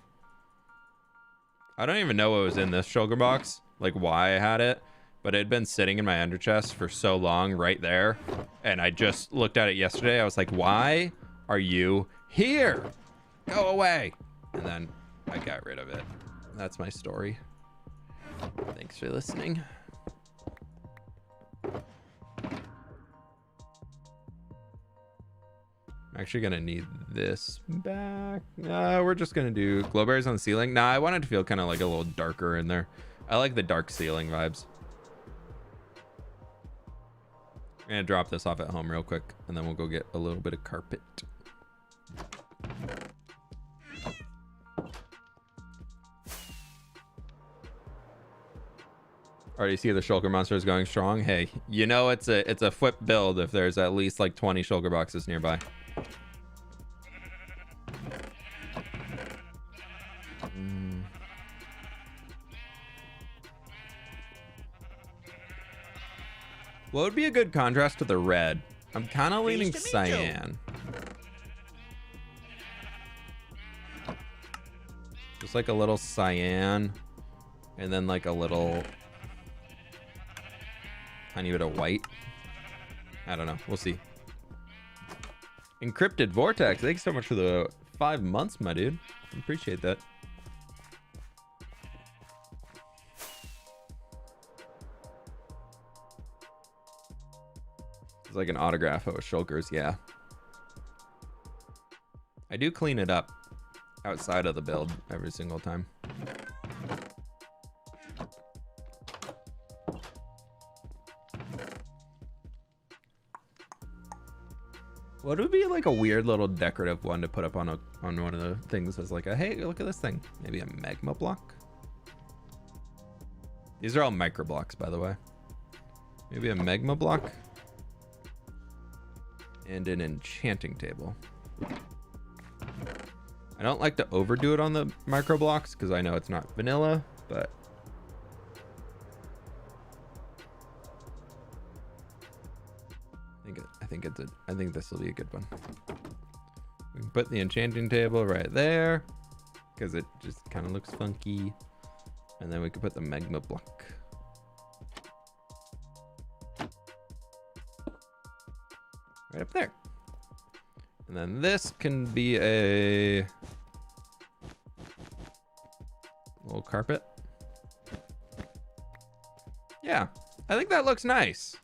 I don't even know what was in this shulker box, like why I had it, but it had been sitting in my ender chest for so long right there. And I just looked at it yesterday. I was like, why are you here? Go away. And then I got rid of it. That's my story. Thanks for listening. I'm actually gonna need this back. We're just gonna do glowberries on the ceiling. Nah, I wanted to feel kind of like a little darker in there. I like the dark ceiling vibes. I'm gonna drop this off at home real quick, and then we'll go get a little bit of carpet. Already see the shulker monster is going strong. Hey, you know it's a fWhip build if there's at least like 20 shulker boxes nearby. What would be a good contrast to the red? I'm kind of leaning cyan. Just like a little cyan, and then like a little tiny bit of white. I don't know. We'll see. Encrypted Vortex. Thanks so much for the 5 months, my dude. Appreciate that. It's like an autograph of Shulkers. Yeah. I do clean it up outside of the build every single time. What would be like a weird little decorative one to put up on one of the things as like a, hey, look at this thing. Maybe a magma block. These are all micro blocks, by the way. Maybe a magma block and an enchanting table. I don't like to overdo it on the micro blocks because I know it's not vanilla, but I think this will be a good one. We can put the enchanting table right there because it just kind of looks funky, and then we can put the magma block right up there. And then this can be a little carpet. Yeah, I think that looks nice.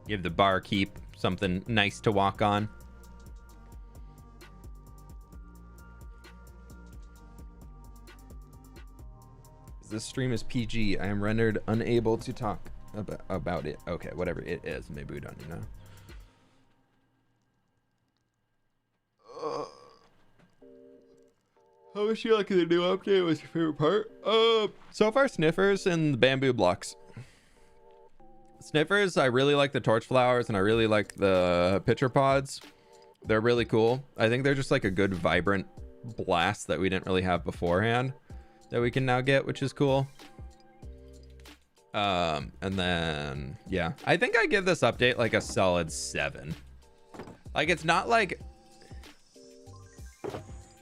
Give the barkeep something nice to walk on. This stream is PG. I am rendered unable to talk about it. Okay, whatever it is. Maybe we don't know. How was you liking the new update? What's your favorite part? So far, Sniffers and the bamboo blocks. Sniffers, I really like the torch flowers, and I really like the pitcher pods. They're really cool. I think they're just like a good vibrant blast that we didn't really have beforehand that we can now get, which is cool. And then yeah, I think I give this update like a solid 7. Like, it's not like,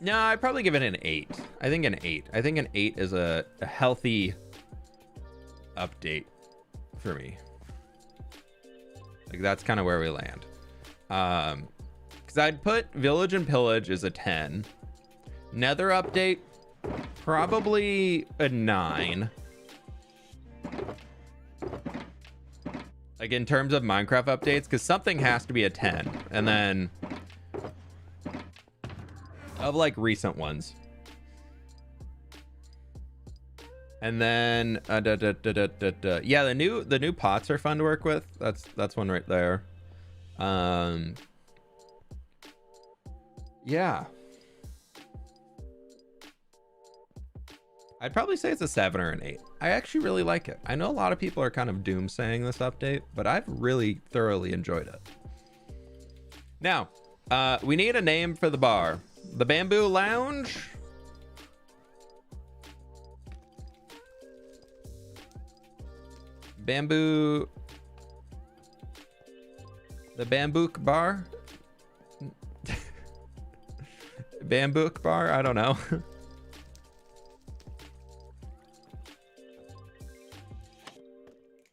no, I'd probably give it an 8. I think an 8. I think an 8 is a healthy update for me. Like, that's kind of where we land. Because I'd put Village and Pillage as a 10. Nether update, probably a 9. Like, in terms of Minecraft updates, because something has to be a 10. And then of like recent ones. And then yeah, the new pots are fun to work with. That's one right there. Yeah, I'd probably say it's a 7 or an 8. I actually really like it. I know a lot of people are kind of doomsaying this update, but I've really thoroughly enjoyed it. Now, we need a name for the bar. The Bamboo Lounge. Bamboo. The Bambook Bar. Bambook Bar? I don't know.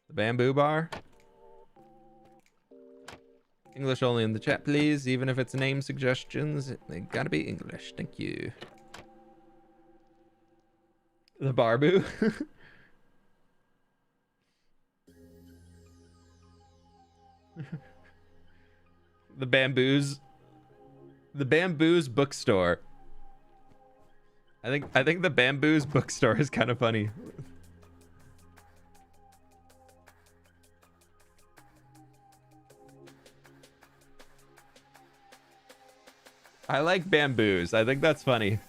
The Bamboo Bar. English only in the chat, please. Even if it's name suggestions, they gotta be English. Thank you. The Barboo. The Bamboos. The Bamboos bookstore. I think the Bamboos bookstore is kind of funny. I like bamboos. I think that's funny.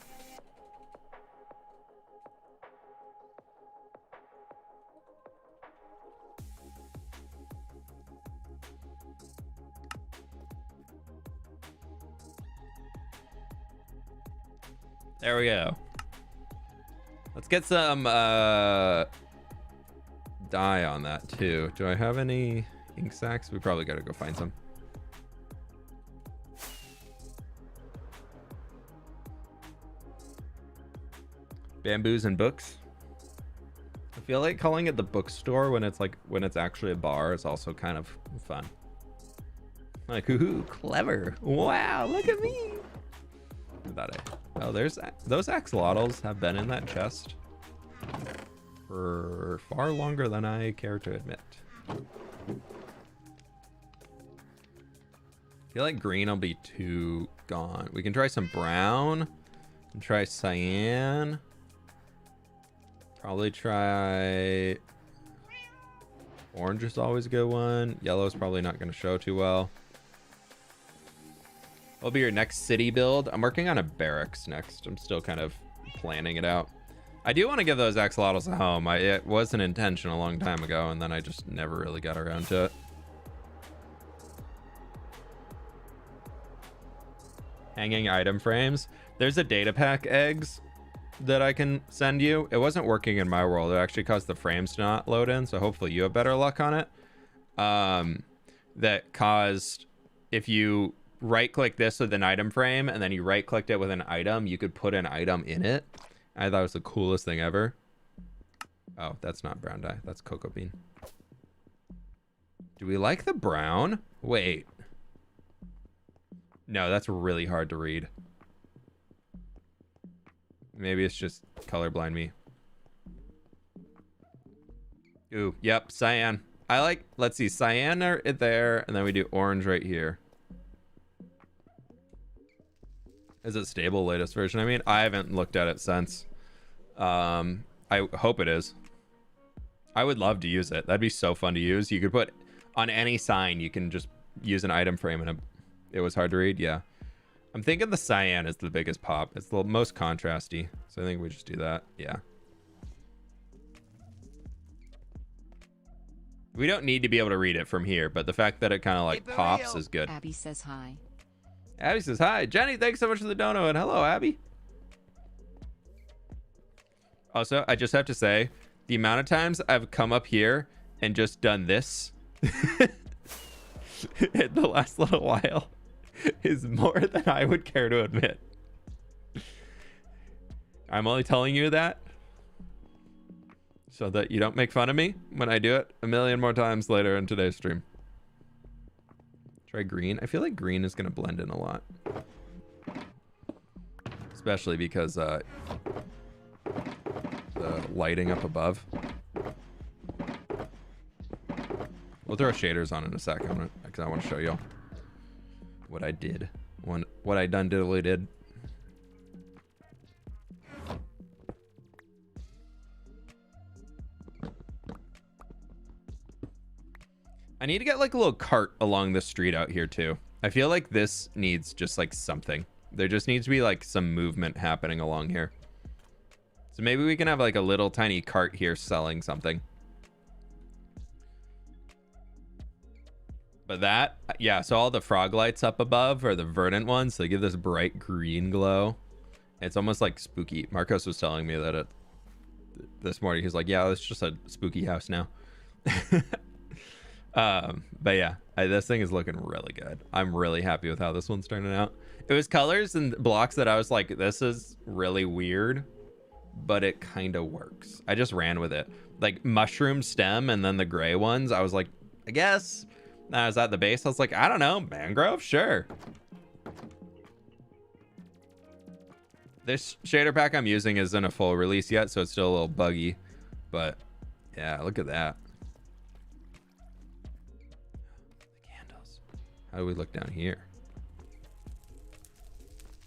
There we go. Let's get some dye on that too. Do I have any ink sacks? We probably got to go find some. Bamboos and books. I feel like calling it the bookstore when it's actually a bar is also kind of fun. Like, ooh, clever. Wow, look at me. Oh, there's those axolotls have been in that chest for far longer than I care to admit. I feel like green will be too gone. We can try some brown and try cyan. Probably try orange is always a good one. Yellow is probably not going to show too well. What'll be your next city build? I'm working on a barracks next. I'm still kind of planning it out. I do want to give those axolotls a home. It was an intention a long time ago, and then I just never really got around to it. Hanging item frames. There's a data pack eggs that I can send you. It wasn't working in my world. It actually caused the frames to not load in, so hopefully you have better luck on it. That caused, if you right click this with an item frame and then you right clicked it with an item, you could put an item in it. I thought it was the coolest thing ever. Oh, that's not brown dye, that's cocoa bean. Do we like the brown? Wait, no, that's really hard to read. Maybe it's just colorblind me. Ooh, yep, cyan. I like, let's see, cyan right there, and then we do orange right here. Is it stable, latest version? I mean, I haven't looked at it since. I hope it is. I would love to use it. That'd be so fun to use. You could put on any sign, you can just use an item frame, and it was hard to read. Yeah. I'm thinking the cyan is the biggest pop. It's the most contrasty. So I think we just do that. Yeah. We don't need to be able to read it from here, but the fact that it kind of like pops is good. Abby says hi. Abby says hi. Jenny, thanks so much for the dono, and hello, Abby. Also, I just have to say, the amount of times I've come up here and just done this in the last little while is more than I would care to admit. I'm only telling you that so that you don't make fun of me when I do it a million more times later in today's stream. Try green. I feel like green is going to blend in a lot. Especially because the lighting up above. We'll throw shaders on in a second because I want to show you what I did. What I done diddly did. I need to get like a little cart along the street out here too. I feel like this needs just like something. There just needs to be like some movement happening along here. So maybe we can have like a little tiny cart here selling something. But that, yeah, so all the frog lights up above are the verdant ones. So they give this bright green glow. It's almost like spooky. Marcos was telling me that this morning. He's like, yeah, it's just a spooky house now. But yeah, this thing is looking really good. I'm really happy with how this one's turning out. It was colors and blocks that I was like, this is really weird, but it kind of works. I just ran with it. Like mushroom stem and then the gray ones. I was like, I guess. I was at the base. I was like, I don't know, mangrove, sure. This shader pack I'm using isn't a full release yet, so it's still a little buggy. But yeah, look at that. The candles. How do we look down here?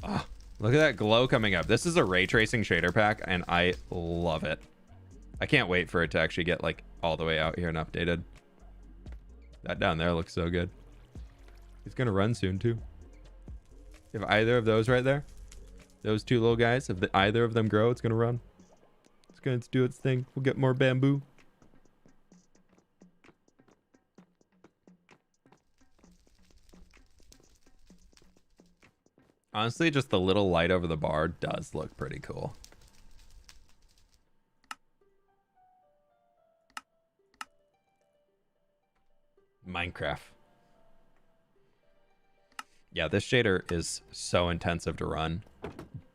Oh, look at that glow coming up. This is a ray tracing shader pack, and I love it. I can't wait for it to actually get like all the way out here and updated. That down there looks so good. It's gonna run soon too. If either of those right there, those two little guys, if either of them grow, it's gonna run. It's gonna do its thing. We'll get more bamboo. Honestly, just the little light over the bar does look pretty cool. Minecraft. Yeah, this shader is so intensive to run.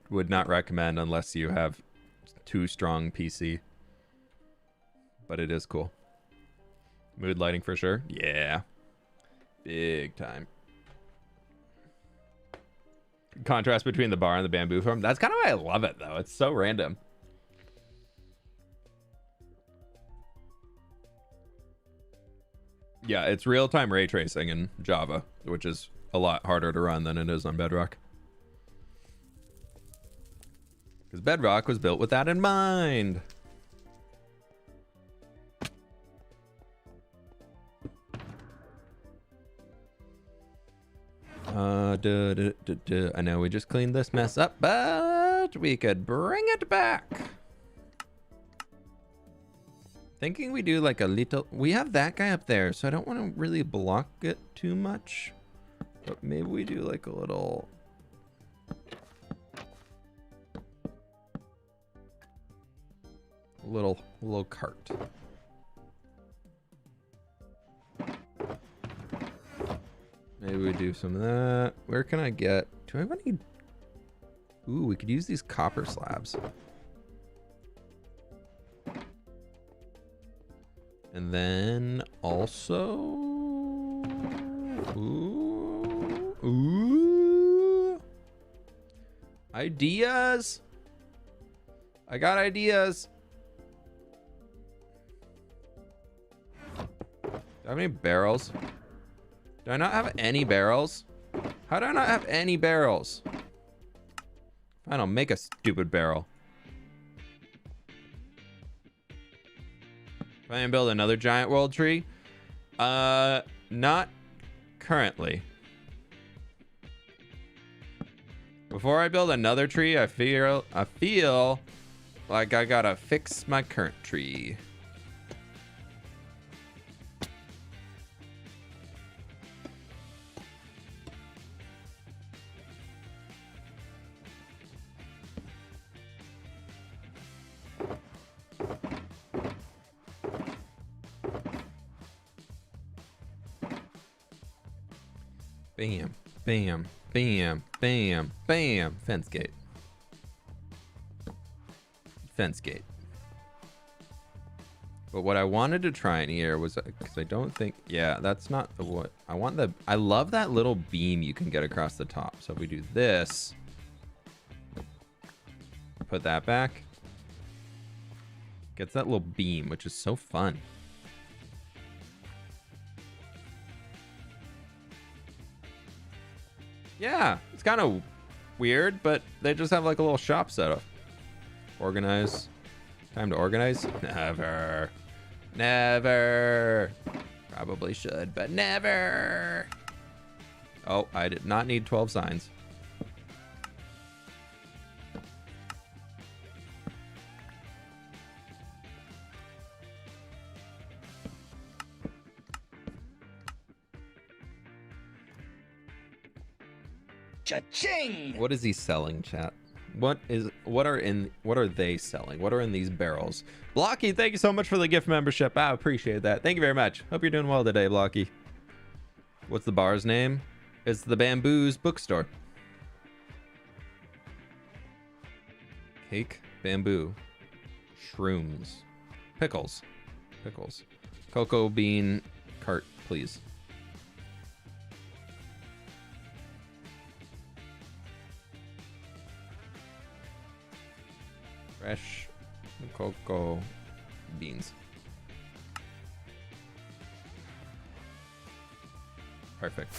Would not recommend unless you have too strong PC. But it is cool. Mood lighting for sure. Yeah. Big time. Contrast between the bar and the bamboo form. That's kind of why I love it, though. It's so random. Yeah, it's real-time ray tracing in Java, which is a lot harder to run than it is on Bedrock. Because Bedrock was built with that in mind. I know we just cleaned this mess up, but we could bring it back. Thinking we do like a little... We have that guy up there, so I don't want to really block it too much. But maybe we do like a little... Little cart. Maybe we do some of that. Where can I get... Do I have any... Ooh, we could use these copper slabs. And then also... Ooh. Ideas! I got ideas! Do I have any barrels? Do I not have any barrels? How do I not have any barrels? Fine, I'll make a stupid barrel. Try and build another giant world tree? Not currently. Before I build another tree, I feel like I gotta fix my current tree. Bam, bam, bam, bam, bam. Fence gate. Fence gate. But what I wanted to try in here was, because I don't think, yeah, that's not the what I want. I love that little beam you can get across the top. So if we do this, put that back, gets that little beam, which is so fun. Yeah, it's kind of weird, but they just have like a little shop set up. Organize. Time to organize? Never. Never. Probably should, but never. Oh, I did not need 12 signs. Cha-ching! What is he selling, chat? What are they selling? What are in these barrels? Blocky, thank you so much for the gift membership. I appreciate that. Thank you very much. Hope you're doing well today, Blocky. What's the bar's name? It's the Bamboo's Bookstore. Cake, bamboo, shrooms, pickles, cocoa bean cart, please. Fresh cocoa beans. Perfect.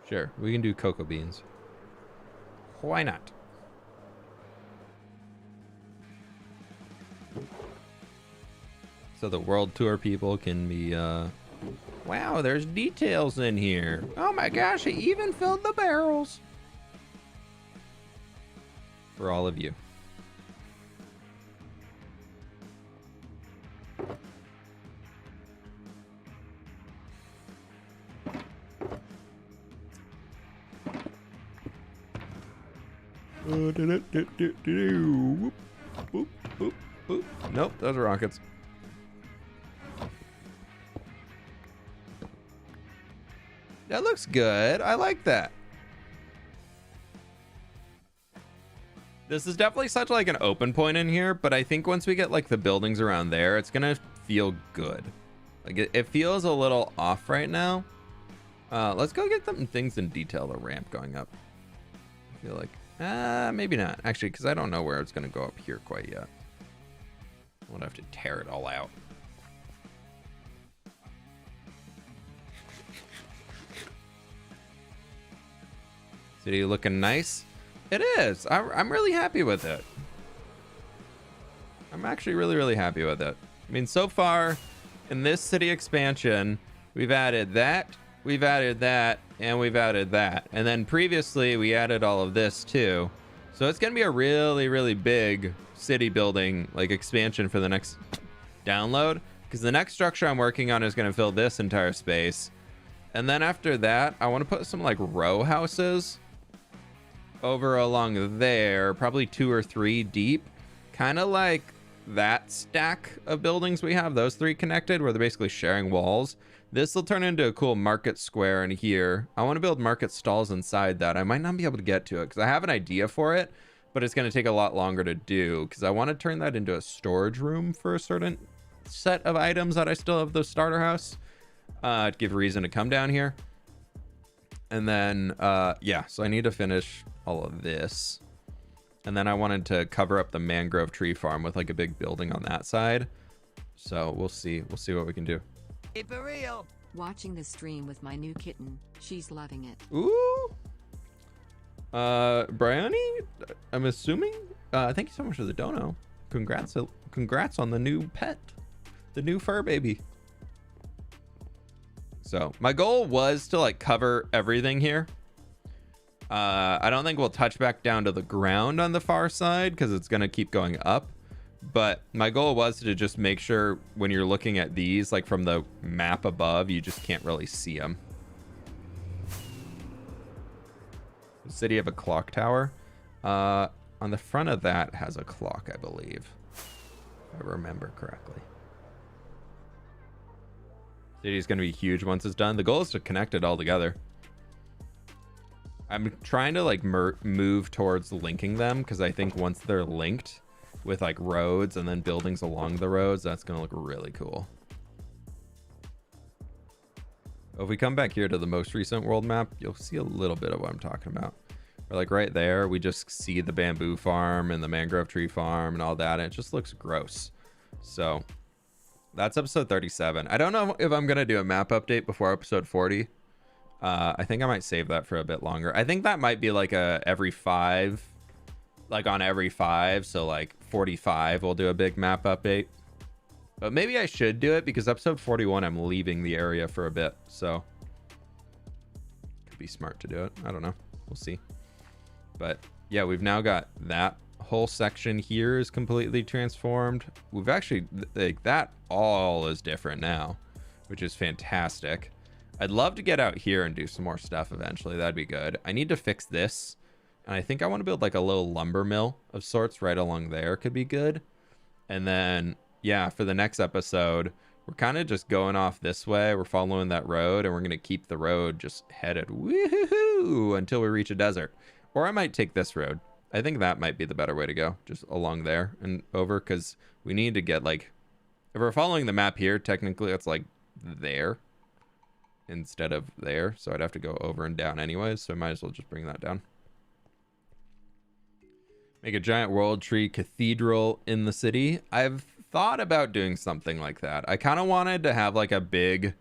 Sure, we can do cocoa beans. Why not? So the world tour people can be, wow, there's details in here. Oh my gosh, he even filled the barrels. For all of you. Whoop, boop, boop, boop. Nope, those are rockets. That looks good. I like that. This is definitely such like an open point in here, but I think once we get like the buildings around there, it's gonna feel good. Like it feels a little off right now. Let's go get some things in detail. The ramp going up. I feel like maybe not actually, because I don't know where it's gonna go up here quite yet. We'll have to tear it all out. City looking nice. It is. I'm really happy with it. I'm actually really happy with it. I mean, so far in this city expansion, we've added that, we've added that, and we've added that. And then previously we added all of this too. So it's gonna be a really big city building like expansion for the next download, because the next structure I'm working on is gonna fill this entire space. And then after that, I want to put some like row houses over along there, probably 2 or 3 deep, kind of like that stack of buildings we have, those 3 connected, where they're basically sharing walls. This will turn into a cool market square in here. I want to build market stalls inside that. I might not be able to get to it because I have an idea for it, but it's going to take a lot longer to do because I want to turn that into a storage room for a certain set of items that I still have the starter house to give a reason to come down here. And then yeah, so I need to finish all of this, and then I wanted to cover up the mangrove tree farm with like a big building on that side. So we'll see what we can do. Keep it real. Watching the stream with my new kitten. She's loving it. Ooh. Bryony, I'm assuming. Thank you so much for the dono. Congrats on the new pet, the new fur baby. So my goal was to like cover everything here. I don't think we'll touch back down to the ground on the far side because it's going to keep going up. But my goal was to just make sure when you're looking at these, like from the map above, you just can't really see them. The city of a clock tower. On the front of that has a clock, I believe, if I remember correctly. City is going to be huge once it's done. The goal is to connect it all together. I'm trying to like move towards linking them because I think once they're linked with like roads and then buildings along the roads, that's going to look really cool. If we come back here to the most recent world map, you'll see a little bit of what I'm talking about. Or like right there, we just see the bamboo farm and the mangrove tree farm and all that, and it just looks gross. So that's episode 37. I don't know if I'm going to do a map update before episode 40. I think I might save that for a bit longer. I think that might be like a every 5, like on every 5. So like 45, we'll do a big map update. But maybe I should do it because episode 41, I'm leaving the area for a bit. So could be smart to do it. I don't know. We'll see. But yeah, we've now got that whole section here is completely transformed. We've actually, like, that all is different now, which is fantastic. I'd love to get out here and do some more stuff eventually. That'd be good. I need to fix this, and I think I want to build like a little lumber mill of sorts right along there. Could be good. And then yeah, for the next episode, we're kind of just going off this way. We're following that road, and we're going to keep the road just headed woohoo until we reach a desert. Or I might take this road. I think that might be the better way to go, just along there and over, because we need to get like, if we're following the map here, technically it's like there instead of there, so I'd have to go over and down anyways, so I might as well just bring that down. Make a giant world tree cathedral in the city. I've thought about doing something like that. I kind of wanted to have like a big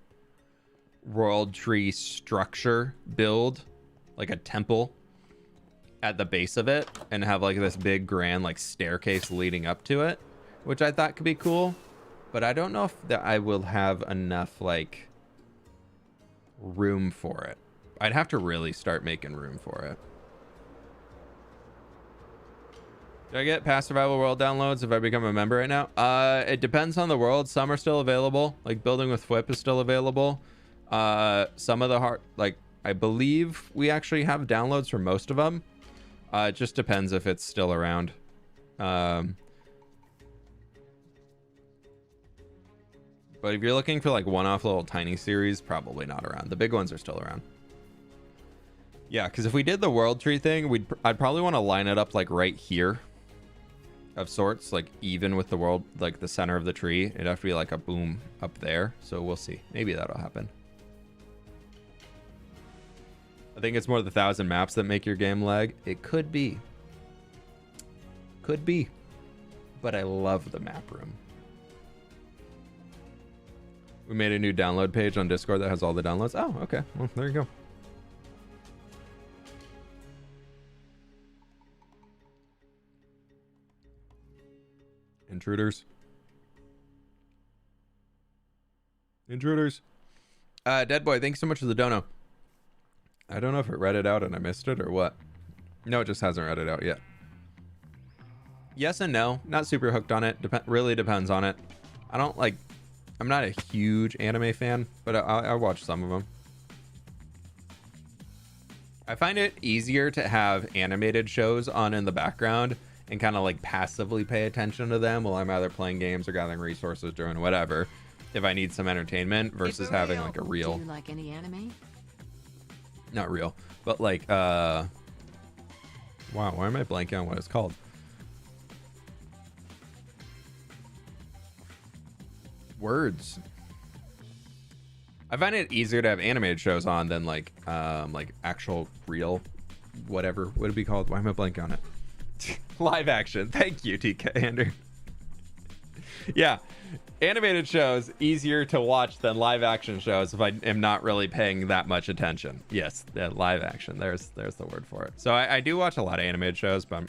world tree structure build, like a temple at the base of it, and have like this big grand like staircase leading up to it, which I thought could be cool. But I don't know if that I will have enough like room for it. I'd have to really start making room for it. Do I get past survival world downloads if I become a member right now? It depends on the world. Some are still available, like building with fWhip is still available. Some of the hard, like I believe we actually have downloads for most of them. It just depends if it's still around. But if you're looking for like one-off little tiny series, probably not around. The big ones are still around. Yeah, because if we did the world tree thing, I'd probably want to line it up like right here of sorts, like even with the world, like the center of the tree. It'd have to be like a boom up there. So we'll see. Maybe that'll happen. I think it's more the 1,000 maps that make your game lag. It could be. Could be. But I love the map room. We made a new download page on Discord that has all the downloads. Oh, okay. Well, there you go. Intruders. Dead Boy, thanks so much for the dono. I don't know if it read it out and I missed it or what. No, it just hasn't read it out yet. Yes and no. Not super hooked on it. Really depends on it. I'm not a huge anime fan, but I watch some of them. I find it easier to have animated shows on in the background and kind of like passively pay attention to them while I'm either playing games or gathering resources, doing whatever, if I need some entertainment versus having like a real. Do you like any anime? Not real, but like wow, why am I blanking on what it's called? Words. I find it easier to have animated shows on than like actual real whatever would it be called? Why am I blanking on it? Live action. Thank you, TK Andrew. Yeah, animated shows easier to watch than live action shows if I am not really paying that much attention. Yes, live action. There's the word for it. So I do watch a lot of animated shows, but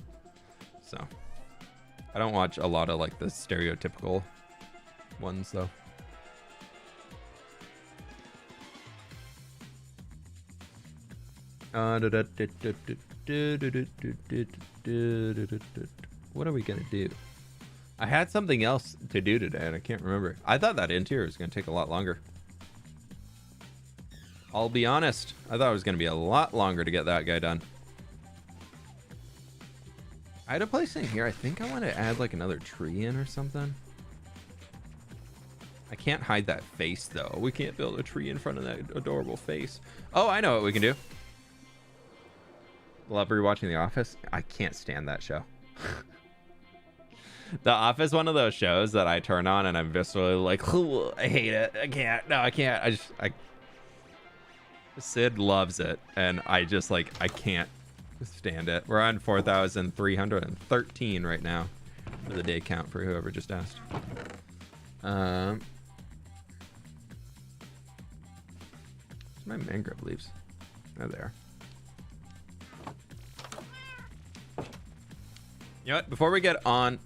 I don't watch a lot of like the stereotypical ones though. What are we gonna do? I had something else to do today and I can't remember. I thought that interior was gonna take a lot longer. I'll be honest. I thought it was gonna be a lot longer to get that guy done. I had a place in here. I think I want to add like another tree in or something. I can't hide that face though. We can't build a tree in front of that adorable face. Oh, I know what we can do. Love rewatching The Office. I can't stand that show. The Office, one of those shows that I turn on and I'm viscerally like, I hate it. I can't. No, I can't. Sid loves it, and I just like I can't stand it. We're on 4,313 right now for the day count for whoever just asked. Where's my mangrove leaves? Oh, there. You know what? Before we get on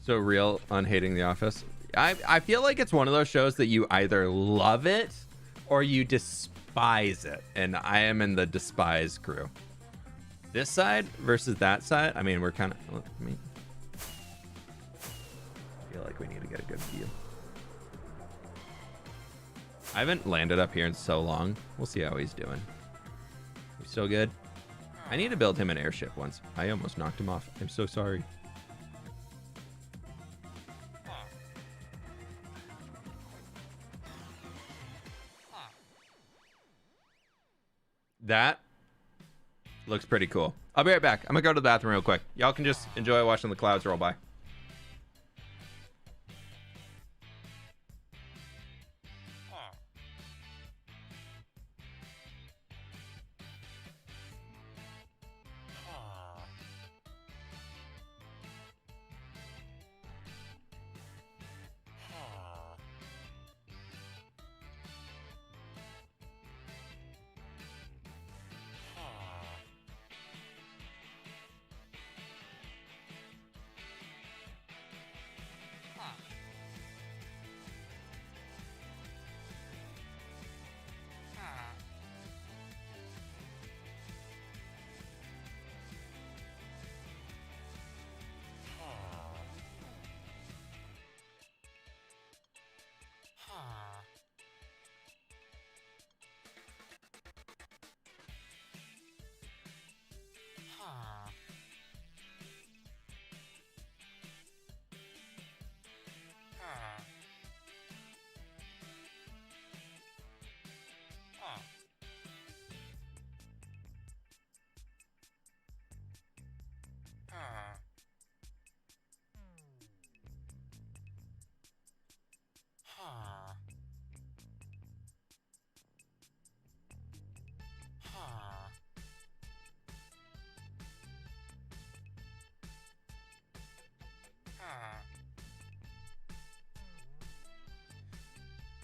so real on hating The Office, I feel like it's one of those shows that you either love it or you despise it, and I am in the despise crew. This side versus that side, I mean, we're kind of, I feel like we need to get a good view. I haven't landed up here in so long. We'll see how he's doing. He's still good. I need to build him an airship once. I almost knocked him off. I'm so sorry. That looks pretty cool. I'll be right back. I'm gonna go to the bathroom real quick. Y'all can just enjoy watching the clouds roll by.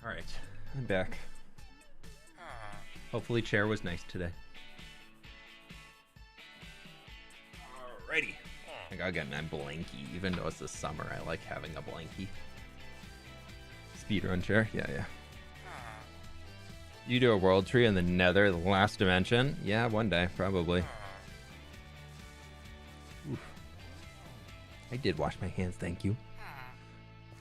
All right, I'm back. Hopefully chair was nice today. Alrighty. I gotta get my blankie, even though it's the summer. I like having a blankie. Speedrun chair, yeah. You do a world tree in the nether, the last dimension? Yeah, one day, probably. Oof. I did wash my hands, thank you.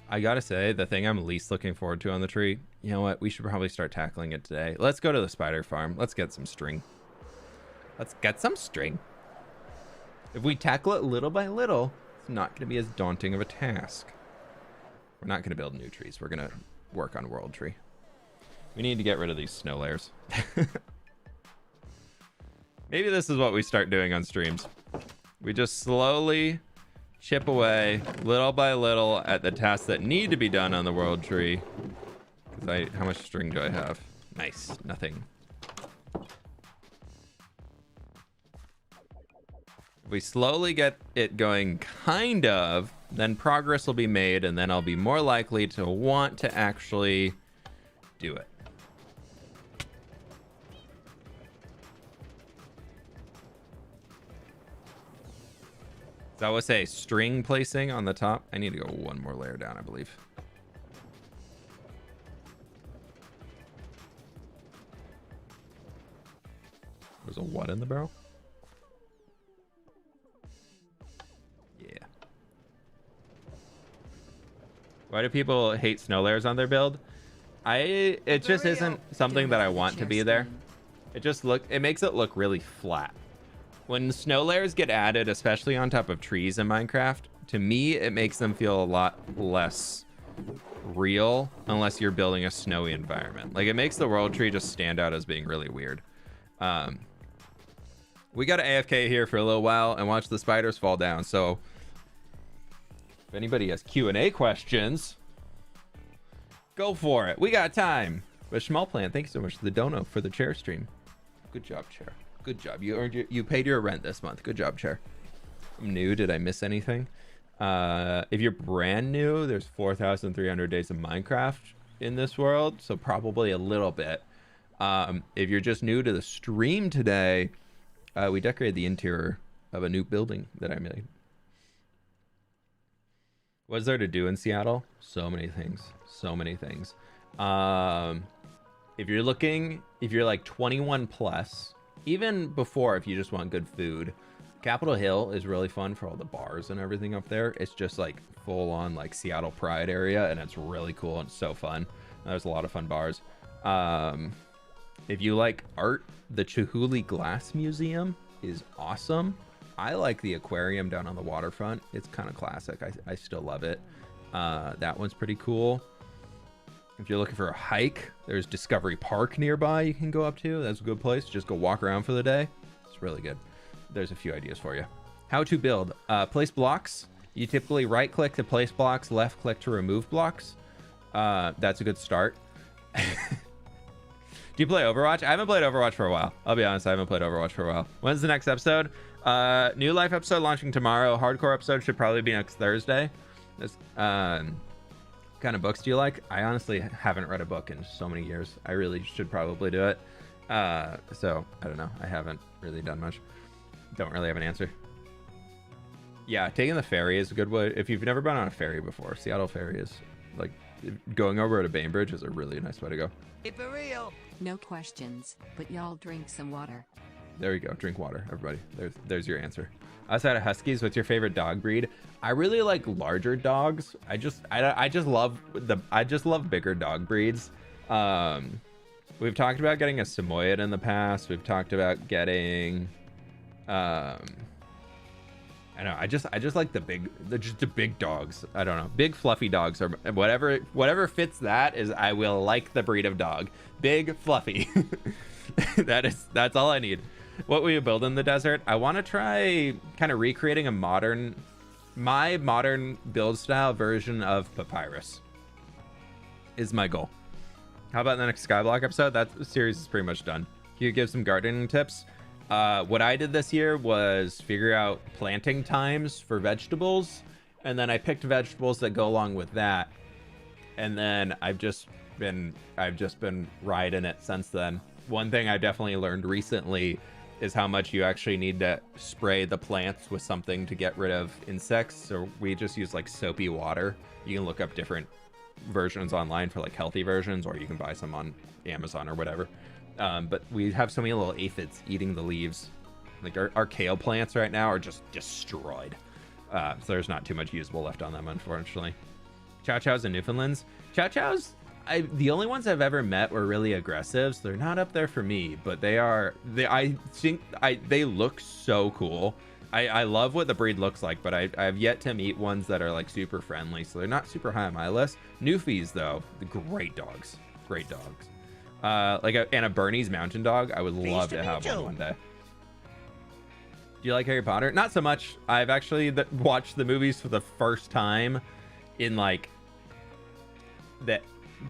I gotta say, the thing I'm least looking forward to on the tree, you know what? We should probably start tackling it today. Let's go to the spider farm. Let's get some string. Let's get some string. If we tackle it little by little, it's not going to be as daunting of a task. We're not going to build new trees. We're going to work on world tree. We need to get rid of these snow layers. Maybe this is what we start doing on streams. We just slowly chip away little by little at the tasks that need to be done on the world tree. Because how much string do I have? Nice, nothing. If we slowly get it going, kind of, then progress will be made, and then I'll be more likely to want to actually do it. So I would say string placing on the top. I need to go one more layer down, I believe. There's a what in the barrel? Yeah. Why do people hate snow layers on their build? It just isn't something that I want to be there. It makes it look really flat. When snow layers get added, especially on top of trees in Minecraft, to me, it makes them feel a lot less real unless you're building a snowy environment. Like, it makes the world tree just stand out as being really weird. We got to AFK here for a little while and watch the spiders fall down. So if anybody has Q&A questions, go for it. We got time. But Schmal Plant, thank you so much to the dono for the chair stream. Good job, chair. Good job. You paid your rent this month. Good job, chair. I'm new. Did I miss anything? If you're brand new, there's 4,300 days of Minecraft in this world, so probably a little bit. If you're just new to the stream today, we decorated the interior of a new building that I made. What's there to do in Seattle? So many things. So many things. If you're like 21 plus, even before, if you just want good food, Capitol Hill is really fun for all the bars and everything up there. It's just like full on like Seattle Pride area, and it's really cool and so fun. There's a lot of fun bars. If you like art, the Chihuly Glass Museum is awesome. I like the aquarium down on the waterfront. It's kind of classic. I still love it. That one's pretty cool. If you're looking for a hike, there's Discovery Park nearby you can go up to. That's a good place. Just go walk around for the day. It's really good. There's a few ideas for you. How to build. Place blocks. You typically right click to place blocks, left click to remove blocks. That's a good start. Do you play Overwatch? I haven't played Overwatch for a while. I'll be honest, I haven't played Overwatch for a while. When's the next episode? New life episode launching tomorrow. Hardcore episode should probably be next Thursday. This kind of books do you like? I honestly haven't read a book in so many years. I really should probably do it. So I don't know. I haven't really done much. Don't really have an answer. Yeah, taking the ferry is a good way. If you've never been on a ferry before, Seattle Ferry is like going over to Bainbridge is a really nice way to go. Hey, for real. No questions, but y'all drink some water. There you go. Drink water, everybody. There's your answer. Outside of Huskies, what's your favorite dog breed? I really like larger dogs. I just love bigger dog breeds. We've talked about getting a Samoyed in the past. We've talked about getting I know. I just like the big dogs. I don't know. Big fluffy dogs or whatever fits that is. I will like the breed of dog. Big fluffy. That's all I need. What will you build in the desert? I want to try kind of recreating my modern build style version of Papyrus is my goal. How about the next Skyblock episode? That series is pretty much done. Can you give some gardening tips? What I did this year was figure out planting times for vegetables, and then I picked vegetables that go along with that, and then I've just I've just been riding it since then. One thing I definitely learned recently is how much you actually need to spray the plants with something to get rid of insects. So we just use like soapy water. You can look up different versions online for like healthy versions, or you can buy some on Amazon or whatever. But we have so many little aphids eating the leaves. Like our kale plants right now are just destroyed. So there's not too much usable left on them, unfortunately. Chow Chows and Newfoundlands. Chow Chows, the only ones I've ever met were really aggressive, so they're not up there for me, but I think they look so cool. I love what the breed looks like, but I've yet to meet ones that are like super friendly, so they're not super high on my list. Newfies though, great dogs. And a Bernese mountain dog, I would love to have one day. Do you like Harry Potter? Not so much. I've actually watched the movies for the first time in like the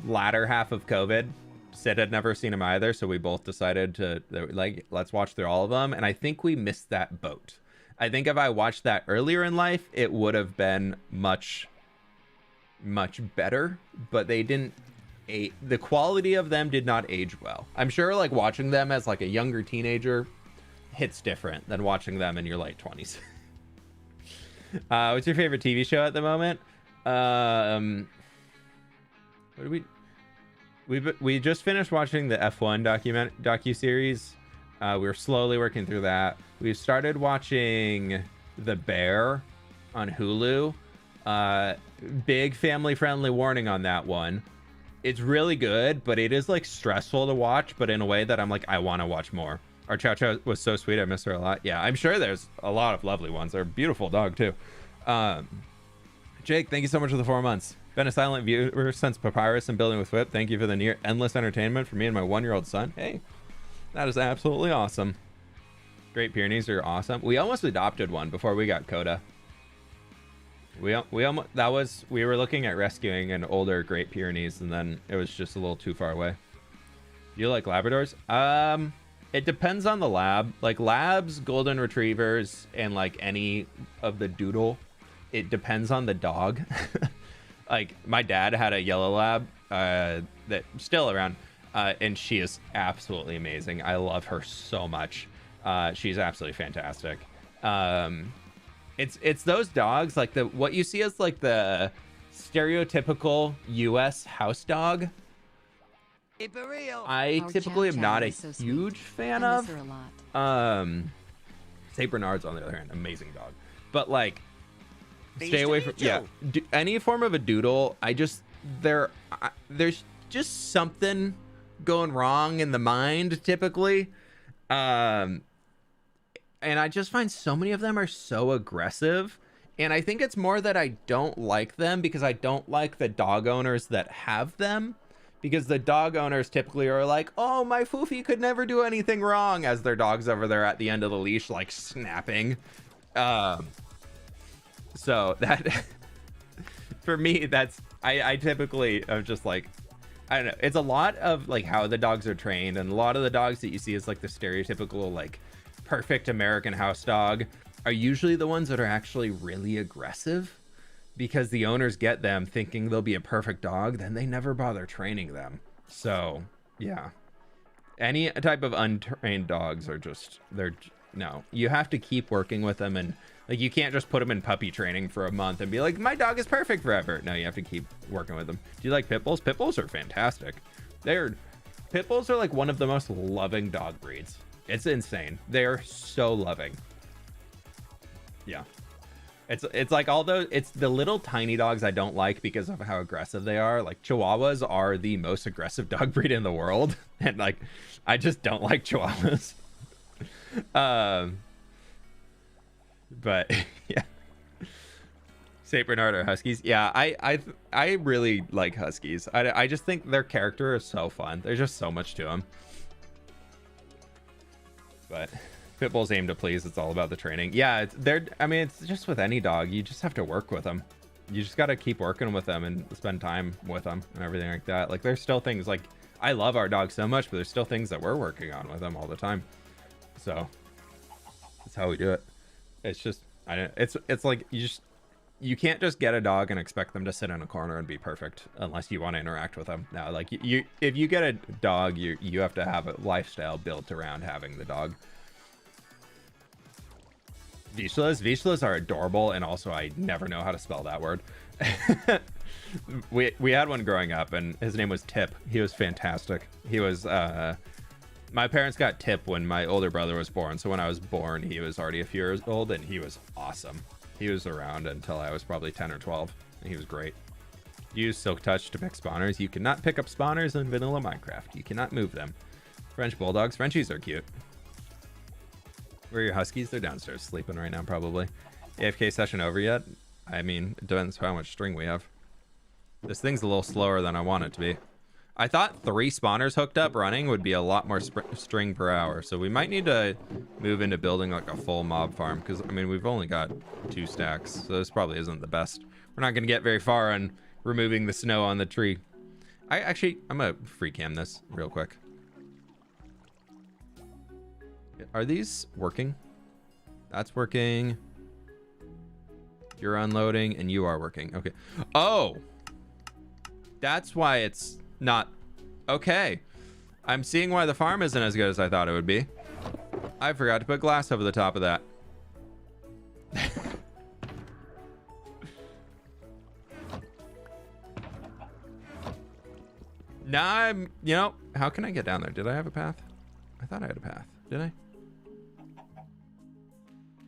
latter half of COVID. Sid had never seen them either, so we both decided to like, let's watch through all of them. And I think we missed that boat. I think if I watched that earlier in life, it would have been much better, but they didn't. The quality of them did not age well. I'm sure like watching them as like a younger teenager hits different than watching them in your late 20s. What's your favorite TV show at the moment? What do we just finished watching the F1 docu-series. We're slowly working through that. We've started watching The Bear on Hulu. Big family friendly warning on that one. It's really good, but it is like stressful to watch, but in a way that I'm like, I want to watch more. Our Chow Chow was so sweet. I miss her a lot. Yeah, I'm sure there's a lot of lovely ones. They're a beautiful dog too. Jake, thank you so much for the 4 months. Been a silent viewer since Papyrus and Building with Whip. Thank you for the near endless entertainment for me and my 1-year-old son. Hey, that is absolutely awesome. Great Pyrenees are awesome. We almost adopted one before we got Coda. We were looking at rescuing an older Great Pyrenees, and then it was just a little too far away. You like Labradors? It depends on the lab. Like labs, golden retrievers, and like any of the doodle, it depends on the dog. Like my dad had a yellow lab that's still around, and she is absolutely amazing. I love her so much. She's absolutely fantastic. It's those dogs like what you see as like the stereotypical US house dog. I typically am not a huge fan of. Saint Bernard's on the other hand, amazing dog. But like, stay away from any form of a doodle. There's just something going wrong in the mind typically. And I just find so many of them are so aggressive. And I think it's more that I don't like them because I don't like the dog owners that have them. Because the dog owners typically are like, oh, my foofy could never do anything wrong, as their dog's over there at the end of the leash, like snapping. So that, for me, that's, I typically am just like, I don't know. It's a lot of like how the dogs are trained. And a lot of the dogs that you see is like the stereotypical, like, perfect American house dog are usually the ones that are actually really aggressive because the owners get them thinking they'll be a perfect dog, then they never bother training them. So yeah, any type of untrained dogs are just, no, you have to keep working with them. And like, you can't just put them in puppy training for a month and be like, my dog is perfect forever. No, you have to keep working with them. Do you like pit bulls? Pit bulls are fantastic. Pit bulls are like one of the most loving dog breeds. It's insane. They're so loving. Yeah. It's like it's the little tiny dogs I don't like because of how aggressive they are. Like Chihuahuas are the most aggressive dog breed in the world. And like, I just don't like Chihuahuas. But yeah. Saint Bernard or Huskies. Yeah, I really like Huskies. I just think their character is so fun. There's just so much to them. But pit bulls aim to please. It's all about the training. Yeah, it's just with any dog. You just have to work with them. You just got to keep working with them and spend time with them and everything like that. Like there's still things like, I love our dog so much, but there's still things that we're working on with them all the time. So that's how we do it. It's just, it's like you you can't just get a dog and expect them to sit in a corner and be perfect unless you want to interact with them. Now, like you if you get a dog, you have to have a lifestyle built around having the dog. Vizslas are adorable, and also I never know how to spell that word. we had one growing up, and his name was Tip. He was fantastic. He was my parents got Tip when my older brother was born, so when I was born he was already a few years old, and he was awesome. He was around until I was probably 10 or 12, and he was great. Use Silk Touch to pick spawners. You cannot pick up spawners in vanilla Minecraft. You cannot move them. French bulldogs. Frenchies are cute. Where are your huskies? They're downstairs sleeping right now, probably. AFK session over yet? I mean, it depends how much string we have. This thing's a little slower than I want it to be. I thought 3 spawners hooked up running would be a lot more string per hour, so we might need to move into building like a full mob farm, because I mean we've only got 2 stacks, so this probably isn't the best. We're not going to get very far on removing the snow on the tree. I'm gonna free cam this real quick. Are these working? That's working. You're unloading and you are working. Okay. Oh, that's why it's not okay. I'm seeing why the farm isn't as good as I thought it would be. I forgot to put glass over the top of that. Now I'm, you know, how can I get down there? Did I have a path? I thought I had a path. Did I?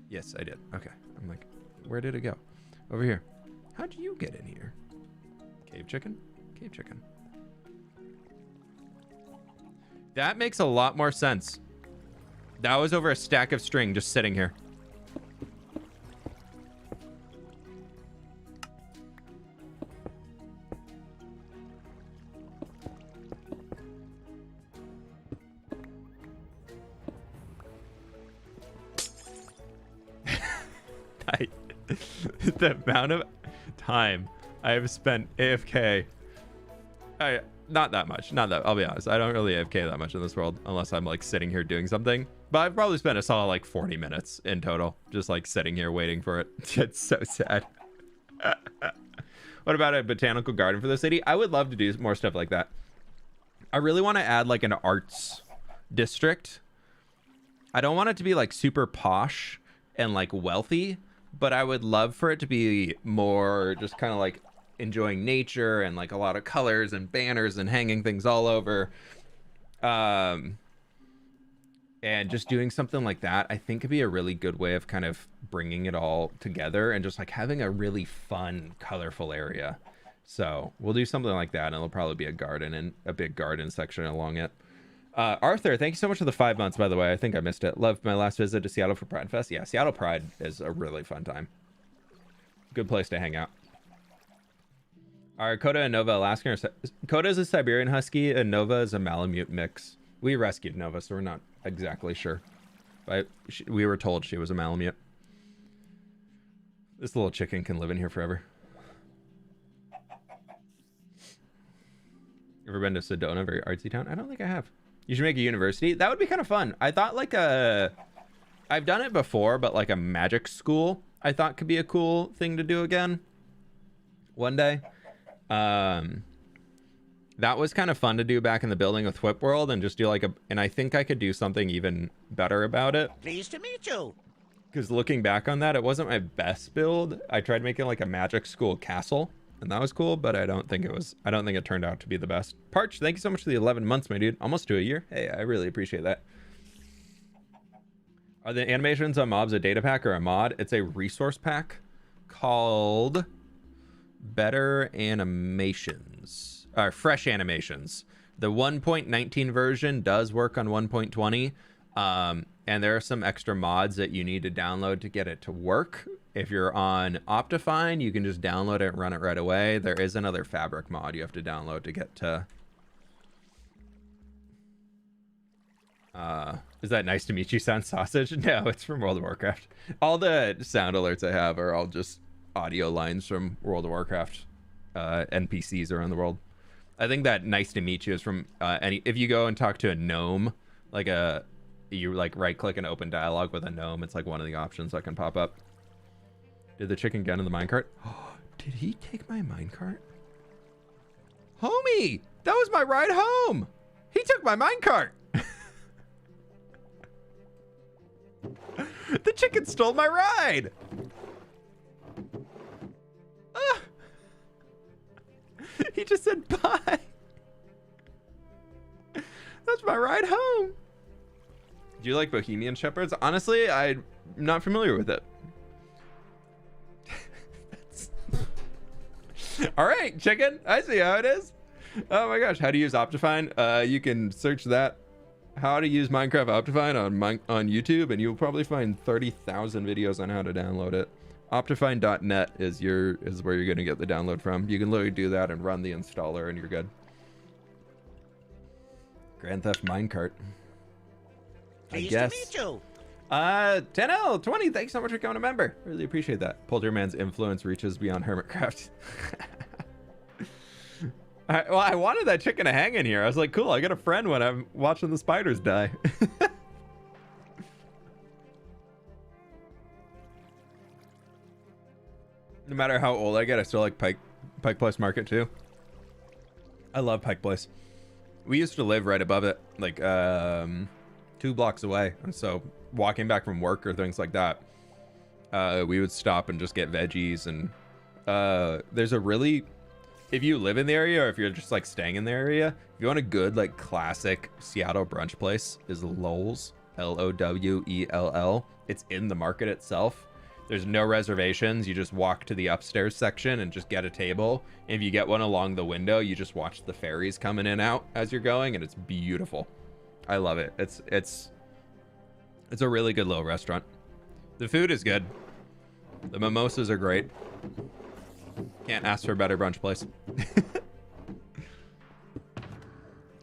Yes, I did. Okay. I'm like, where did it go? Over here. How'd you get in here? Cave chicken? Cave chicken. That makes a lot more sense. That was over a stack of string just sitting here. The amount of time I have spent AFK, not that much. Not that, I'll be honest. I don't really AFK that much in this world unless I'm like sitting here doing something. But I've probably spent a solid like 40 minutes in total, just like sitting here waiting for it. It's so sad. What about a botanical garden for the city? I would love to do more stuff like that. I really want to add like an arts district. I don't want it to be like super posh and like wealthy, but I would love for it to be more just kind of like enjoying nature and like a lot of colors and banners and hanging things all over. And just doing something like that, I think could be a really good way of kind of bringing it all together and just like having a really fun, colorful area. So we'll do something like that, and it'll probably be a garden and a big garden section along it. Arthur, thank you so much for the 5 months, by the way. I think I missed it. Loved my last visit to Seattle for Pride Fest. Yeah, Seattle Pride is a really fun time. Good place to hang out. Are Coda and Nova Alaskan? Coda is a Siberian Husky, and Nova is a Malamute mix. We rescued Nova, so we're not exactly sure. But we were told she was a Malamute. This little chicken can live in here forever. Ever been to Sedona? Very artsy town? I don't think I have. You should make a university. That would be kind of fun. I thought like I've done it before, but like a magic school I thought could be a cool thing to do again one day. That was kind of fun to do back in the building with fWhip World, and just do like and I think I could do something even better about it. Pleased to meet you. Because looking back on that, it wasn't my best build. I tried making like a magic school castle, and that was cool, but I don't think it turned out to be the best. Parch, thank you so much for the 11 months, my dude. Almost to a year. Hey, I really appreciate that. Are the animations on mobs a data pack or a mod? It's a resource pack called Better Animations. Or Fresh Animations. The 1.19 version does work on 1.20. And there are some extra mods that you need to download to get it to work. If you're on Optifine, you can just download it and run it right away. There is another Fabric mod you have to download to get to... is that nice to meet you sound sausage? No, it's from World of Warcraft. All the sound alerts I have are all just audio lines from World of Warcraft NPCs around the world. I think that nice to meet you is from if you go and talk to a gnome, like you like right click and open dialogue with a gnome, it's like one of the options that can pop up. Did the chicken get in the minecart? Did he take my minecart? Homie, that was my ride home. He took my minecart. The chicken stole my ride. Ah. He just said bye. That's my ride home. Do you like Bohemian Shepherds? Honestly, I'm not familiar with it. All right, chicken. I see how it is. Oh my gosh, how to use Optifine? You can search that. How to use Minecraft Optifine on YouTube, and you'll probably find 30,000 videos on how to download it. Optifine.net is where you're gonna get the download from. You can literally do that and run the installer, and you're good. Grand Theft Minecart. Pleased to meet you. 10L20, thanks so much for becoming a member. Really appreciate that. Polterman's influence reaches beyond Hermitcraft. Well, I wanted that chicken to hang in here. I was like, cool, I got a friend when I'm watching the spiders die. No matter how old I get, I still like Pike Place Market too. I love Pike Place. We used to live right above it, like 2 blocks away. And so walking back from work or things like that, we would stop and just get veggies. And there's a really, if you live in the area or if you're just like staying in the area, if you want a good like classic Seattle brunch place, is Lowell's, Lowell. It's in the market itself. There's no reservations. You just walk to the upstairs section and just get a table. And if you get one along the window, you just watch the ferries come in and out as you're going, and it's beautiful. I love it. It's a really good little restaurant. The food is good. The mimosas are great. Can't ask for a better brunch place.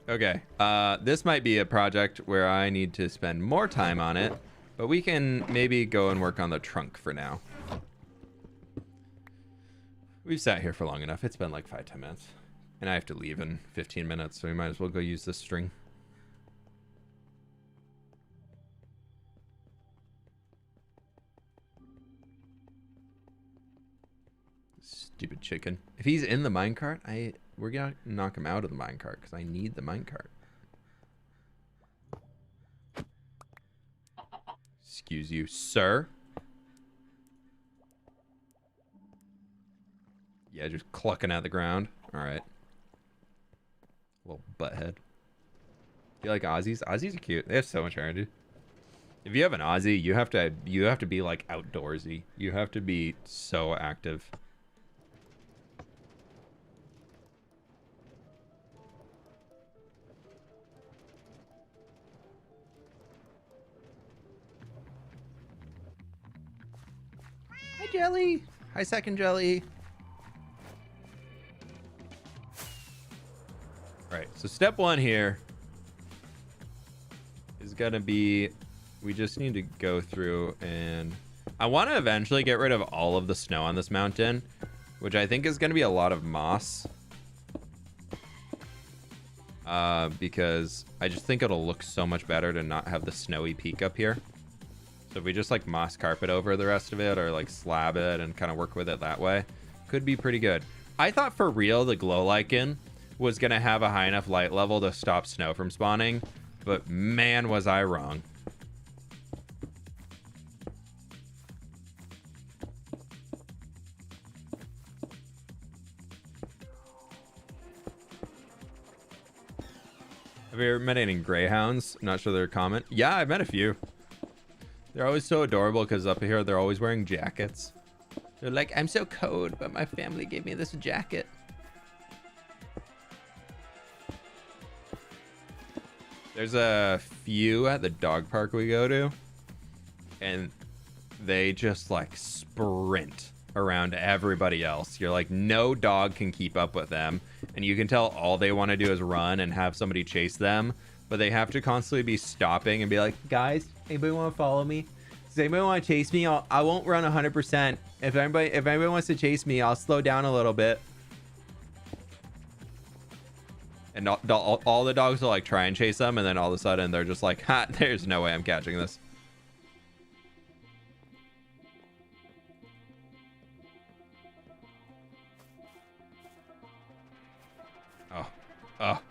Okay, this might be a project where I need to spend more time on it, but we can maybe go and work on the trunk for now. We've sat here for long enough. It's been like 5-10 minutes, and I have to leave in 15 minutes, so we might as well go use this string. Stupid chicken. If he's in the minecart, we're gonna knock him out of the minecart because I need the minecart. Excuse you, sir. Yeah, just clucking at the ground. All right. Little butthead. Do you like Aussies? Aussies are cute. They have so much energy. If you have an Aussie, you have to be like outdoorsy. You have to be so active. Hi, Jelly. Hi, Second Jelly. All right, so step 1 here is gonna be, we just need to go through, and I want to eventually get rid of all of the snow on this mountain, which I think is gonna be a lot of moss, because I just think it'll look so much better to not have the snowy peak up here. So if we just like moss carpet over the rest of it, or like slab it and kind of work with it that way, could be pretty good. I thought for real the glow lichen was gonna have a high enough light level to stop snow from spawning, but man, was I wrong. Have you ever met any greyhounds? I'm not sure they're common. Yeah, I've met a few. They're always so adorable because up here they're always wearing jackets. They're like, I'm so cold, but my family gave me this jacket. There's a few at the dog park we go to, and they just like sprint around everybody else. You're like, no dog can keep up with them, and you can tell all they want to do is run and have somebody chase them, but they have to constantly be stopping and be like, guys, anybody want to follow me? Does anybody want to chase me? I won't run 100%. If anybody wants to chase me, I'll slow down a little bit. And all the dogs will like try and chase them, and then all of a sudden they're just like, ha, there's no way I'm catching this.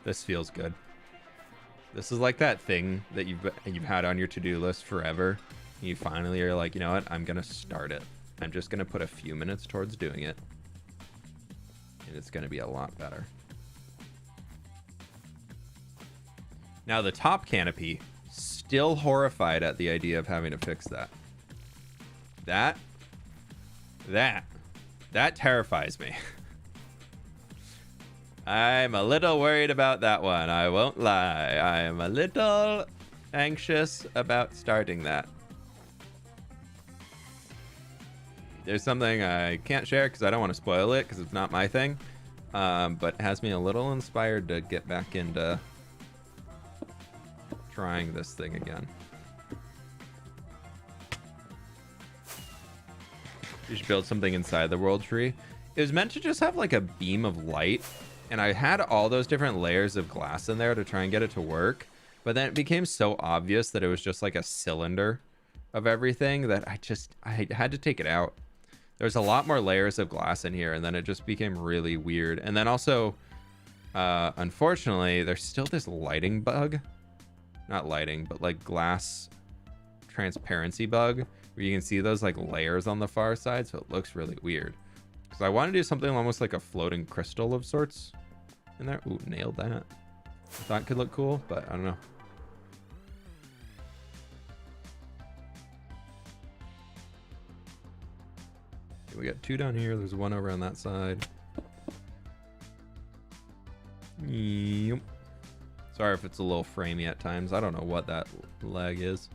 This feels good. This is like that thing that you've had on your to-do list forever. You finally are like, you know what? I'm gonna start it. I'm just gonna put a few minutes towards doing it, and it's gonna be a lot better. Now the top canopy, still horrified at the idea of having to fix that. That terrifies me. I'm a little worried about that one. I won't lie. I am a little anxious about starting that. There's something I can't share because I don't want to spoil it because it's not my thing. But it has me a little inspired to get back into trying this thing again. You should build something inside the world tree. It was meant to just have like a beam of light, and I had all those different layers of glass in there to try and get it to work, but then it became so obvious that it was just like a cylinder of everything that I had to take it out. There's a lot more layers of glass in here, and then it just became really weird. And then also, unfortunately, there's still this lighting bug. Not lighting, but like glass transparency bug, where you can see those like layers on the far side, so it looks really weird. Because I want to do something almost like a floating crystal of sorts in there. Ooh, nailed that. I thought it could look cool, but I don't know. Okay, we got 2 down here. There's 1 over on that side. Yep. Sorry if it's a little framey at times. I don't know what that lag is.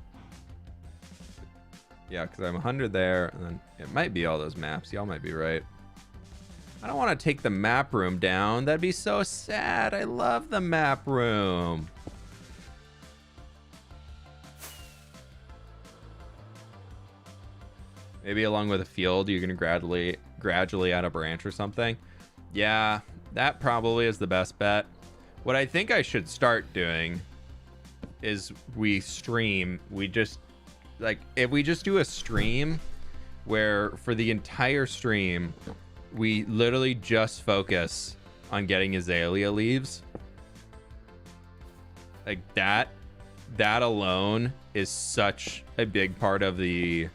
Yeah, because I'm 100 there, and then it might be all those maps. Y'all might be right. I don't want to take the map room down. That'd be so sad. I love the map room. Maybe along with a field, you're going to gradually add a branch or something. Yeah, that probably is the best bet. What I think I should start doing is we stream. We just, like, if we just do a stream where for the entire stream, we literally just focus on getting azalea leaves. Like that alone is such a big part of the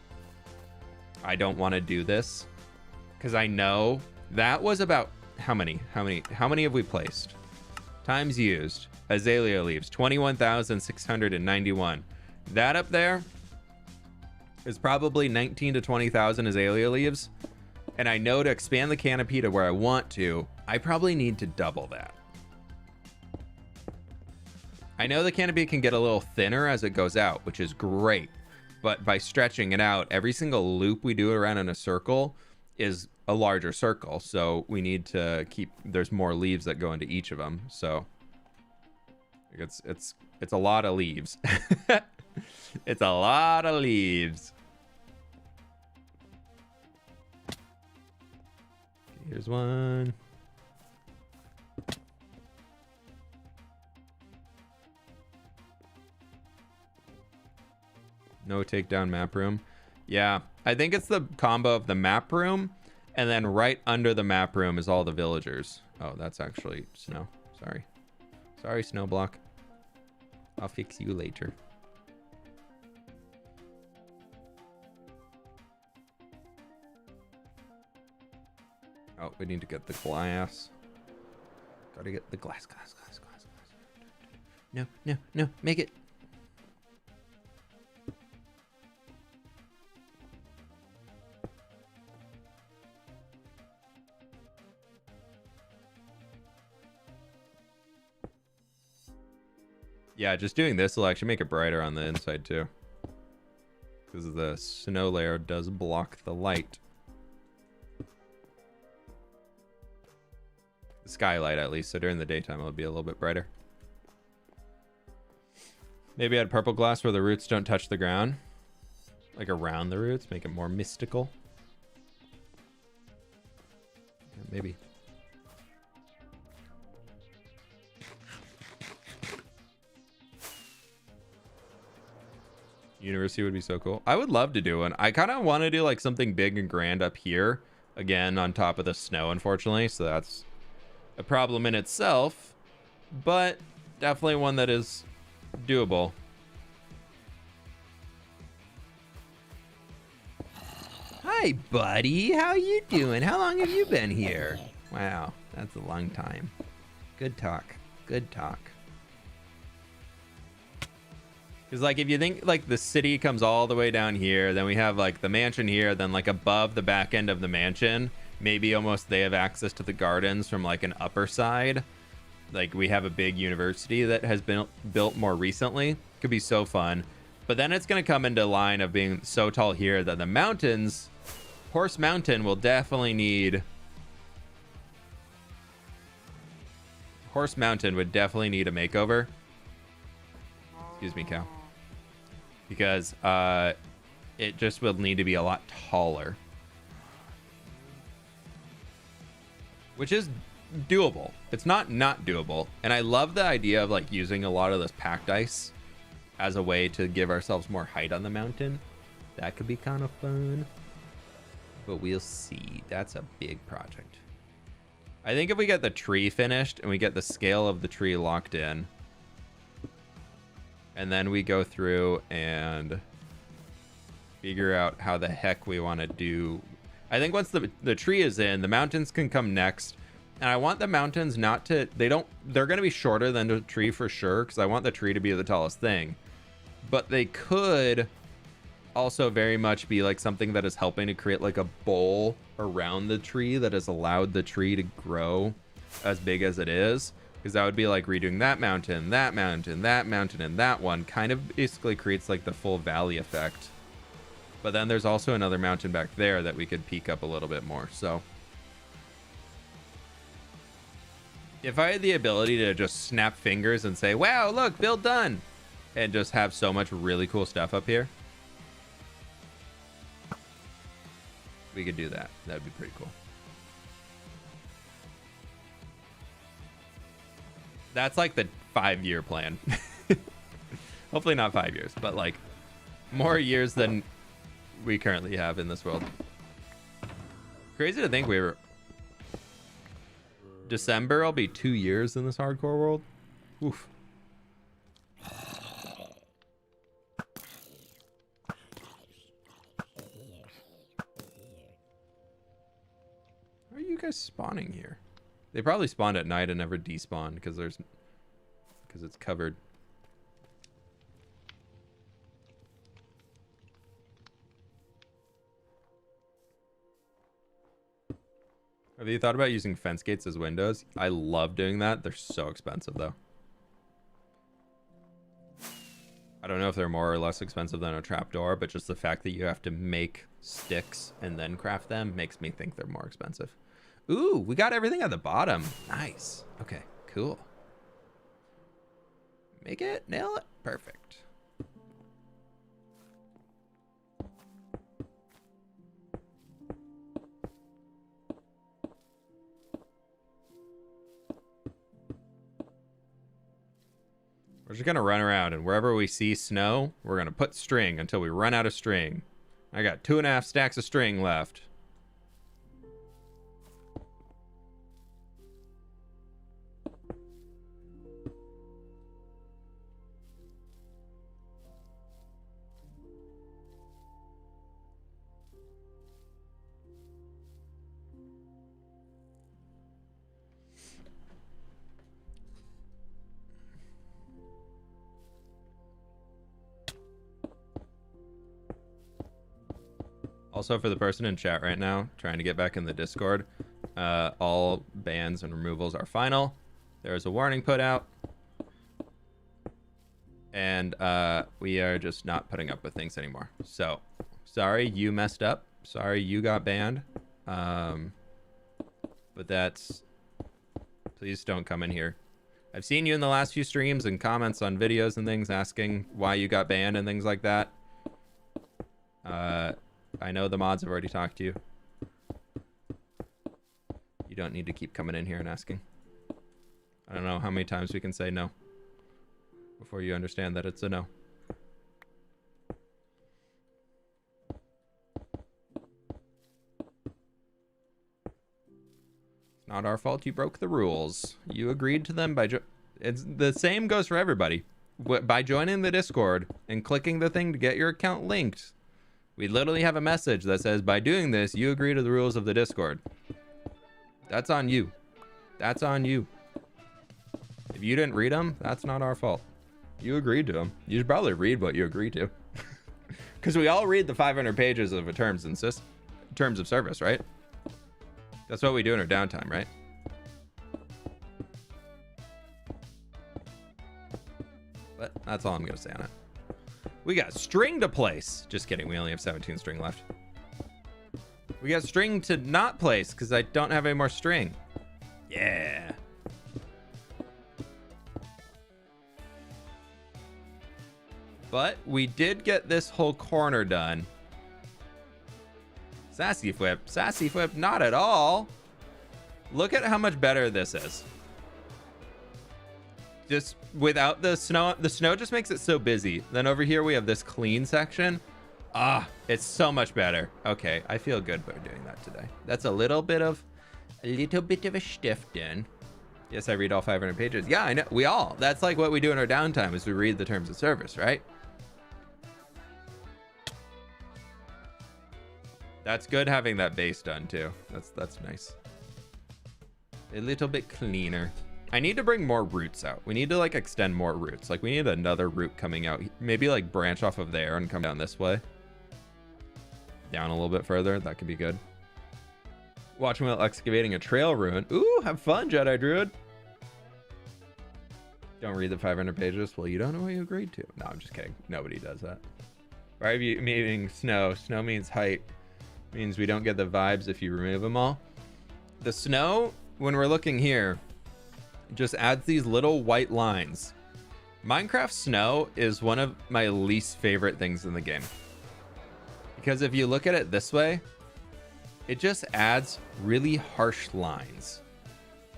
I don't want to do this, because I know that was about how many have we placed? Times used. Azalea leaves, 21,691. That up there is probably 19 to 20,000 azalea leaves. And I know to expand the canopy to where I want to, I probably need to double that. I know the canopy can get a little thinner as it goes out, which is great. But by stretching it out, every single loop we do around in a circle is a larger circle. So we need to keep, there's more leaves that go into each of them. So it's a lot of leaves. It's a lot of leaves. Here's one. No takedown map room. Yeah, I think it's the combo of the map room, and then right under the map room is all the villagers. Oh, that's actually snow. Sorry. Sorry, snow block. I'll fix you later. Oh, we need to get the glass. Gotta get the glass. No, make it. Yeah, just doing this will actually make it brighter on the inside too, because the snow layer does block the light. The skylight at least, so during the daytime it'll be a little bit brighter. Maybe add purple glass where the roots don't touch the ground, like around the roots, make it more mystical. Yeah, maybe. University would be so cool. I would love to do one. I kind of want to do like something big and grand up here again on top of the snow, unfortunately, so that's a problem in itself. but definitely one that is doable. Hi, buddy. How you doing? How long have you been here? Wow, that's a long time. Good talk. Good talk. Because, like, if you think, like, the city comes all the way down here, then we have, like, the mansion here, then, like, above the back end of the mansion, maybe almost they have access to the gardens from, like, an upper side. Like, we have a big university that has been built more recently. Could be so fun. But then it's going to come into line of being so tall here that the mountains, Horse Mountain will definitely need... Horse Mountain would definitely need a makeover. Excuse me, cow. Because it just will need to be a lot taller. Which is doable. It's not doable. And I love the idea of like using a lot of this packed ice as a way to give ourselves more height on the mountain. That could be kind of fun. But we'll see. That's a big project. I think if we get the tree finished and we get the scale of the tree locked in, and then we go through and figure out how the heck we want to do. I think once the tree is in, the mountains can come next. And I want the mountains not to, they're going to be shorter than the tree for sure, because I want the tree to be the tallest thing. But they could also very much be like something that is helping to create like a bowl around the tree that has allowed the tree to grow as big as it is. Because that would be like redoing that mountain, that mountain, that mountain, and that one. Kind of basically creates like the full valley effect. But then there's also another mountain back there that we could peak up a little bit more. So if I had the ability to just snap fingers and say, wow, look, build done, and just have so much really cool stuff up here, we could do that. That'd be pretty cool. That's like the 5-year plan. Hopefully not 5 years, but like more years than we currently have in this world. Crazy to think we were... December, I'll be 2 years in this hardcore world. Oof. How are you guys spawning here? They probably spawned at night and never despawned because it's covered. Have you thought about using fence gates as windows? I love doing that. They're so expensive though. I don't know if they're more or less expensive than a trapdoor, but just the fact that you have to make sticks and then craft them makes me think they're more expensive. Ooh, we got everything at the bottom. Nice. Okay, cool. Make it, nail it, perfect. We're just gonna run around, and wherever we see snow, we're gonna put string until we run out of string. I got 2.5 stacks of string left. Also, for the person in chat right now trying to get back in the Discord, all bans and removals are final. There's a warning put out, and we are just not putting up with things anymore. So sorry you messed up, sorry you got banned, but that's, please don't come in here. I've seen you in the last few streams and comments on videos and things asking why you got banned and things like that. I know the mods have already talked to you. You don't need to keep coming in here and asking. I don't know how many times we can say no before you understand that it's a no. It's not our fault you broke the rules. You agreed to them by It's the same goes for everybody. By joining the Discord and clicking the thing to get your account linked, we literally have a message that says, by doing this, you agree to the rules of the Discord. That's on you. That's on you. If you didn't read them, that's not our fault. You agreed to them. You should probably read what you agreed to. Because we all read the 500 pages of a terms of service, right? That's what we do in our downtime, right? But that's all I'm going to say on it. We got string to place. Just kidding. We only have 17 string left. We got string to not place because I don't have any more string. Yeah. But we did get this whole corner done. Sassy fWhip. Sassy fWhip, not at all. Look at how much better this is. Just without the snow just makes it so busy. Then over here we have this clean section. Ah, it's so much better. Okay, I feel good about doing that today. That's a little bit of a shtiften. Yes, I read all 500 pages. Yeah, I know. We all. That's like what we do in our downtime is we read the terms of service, right? That's good having that base done too. That's nice. A little bit cleaner. I need to bring more roots out. We need to like extend more roots. Like we need another root coming out. Maybe like branch off of there and come down this way. Down a little bit further. That could be good. Watching while excavating a trail ruin. Ooh, have fun, Jedi Druid. Don't read the 500 pages. Well, you don't know what you agreed to. No, I'm just kidding. Nobody does that. Why are you meaning snow? Snow means height. Means we don't get the vibes if you remove them all. The snow, when we're looking here, just adds these little white lines. Minecraft snow is one of my least favorite things in the game. Because if you look at it this way, it just adds really harsh lines.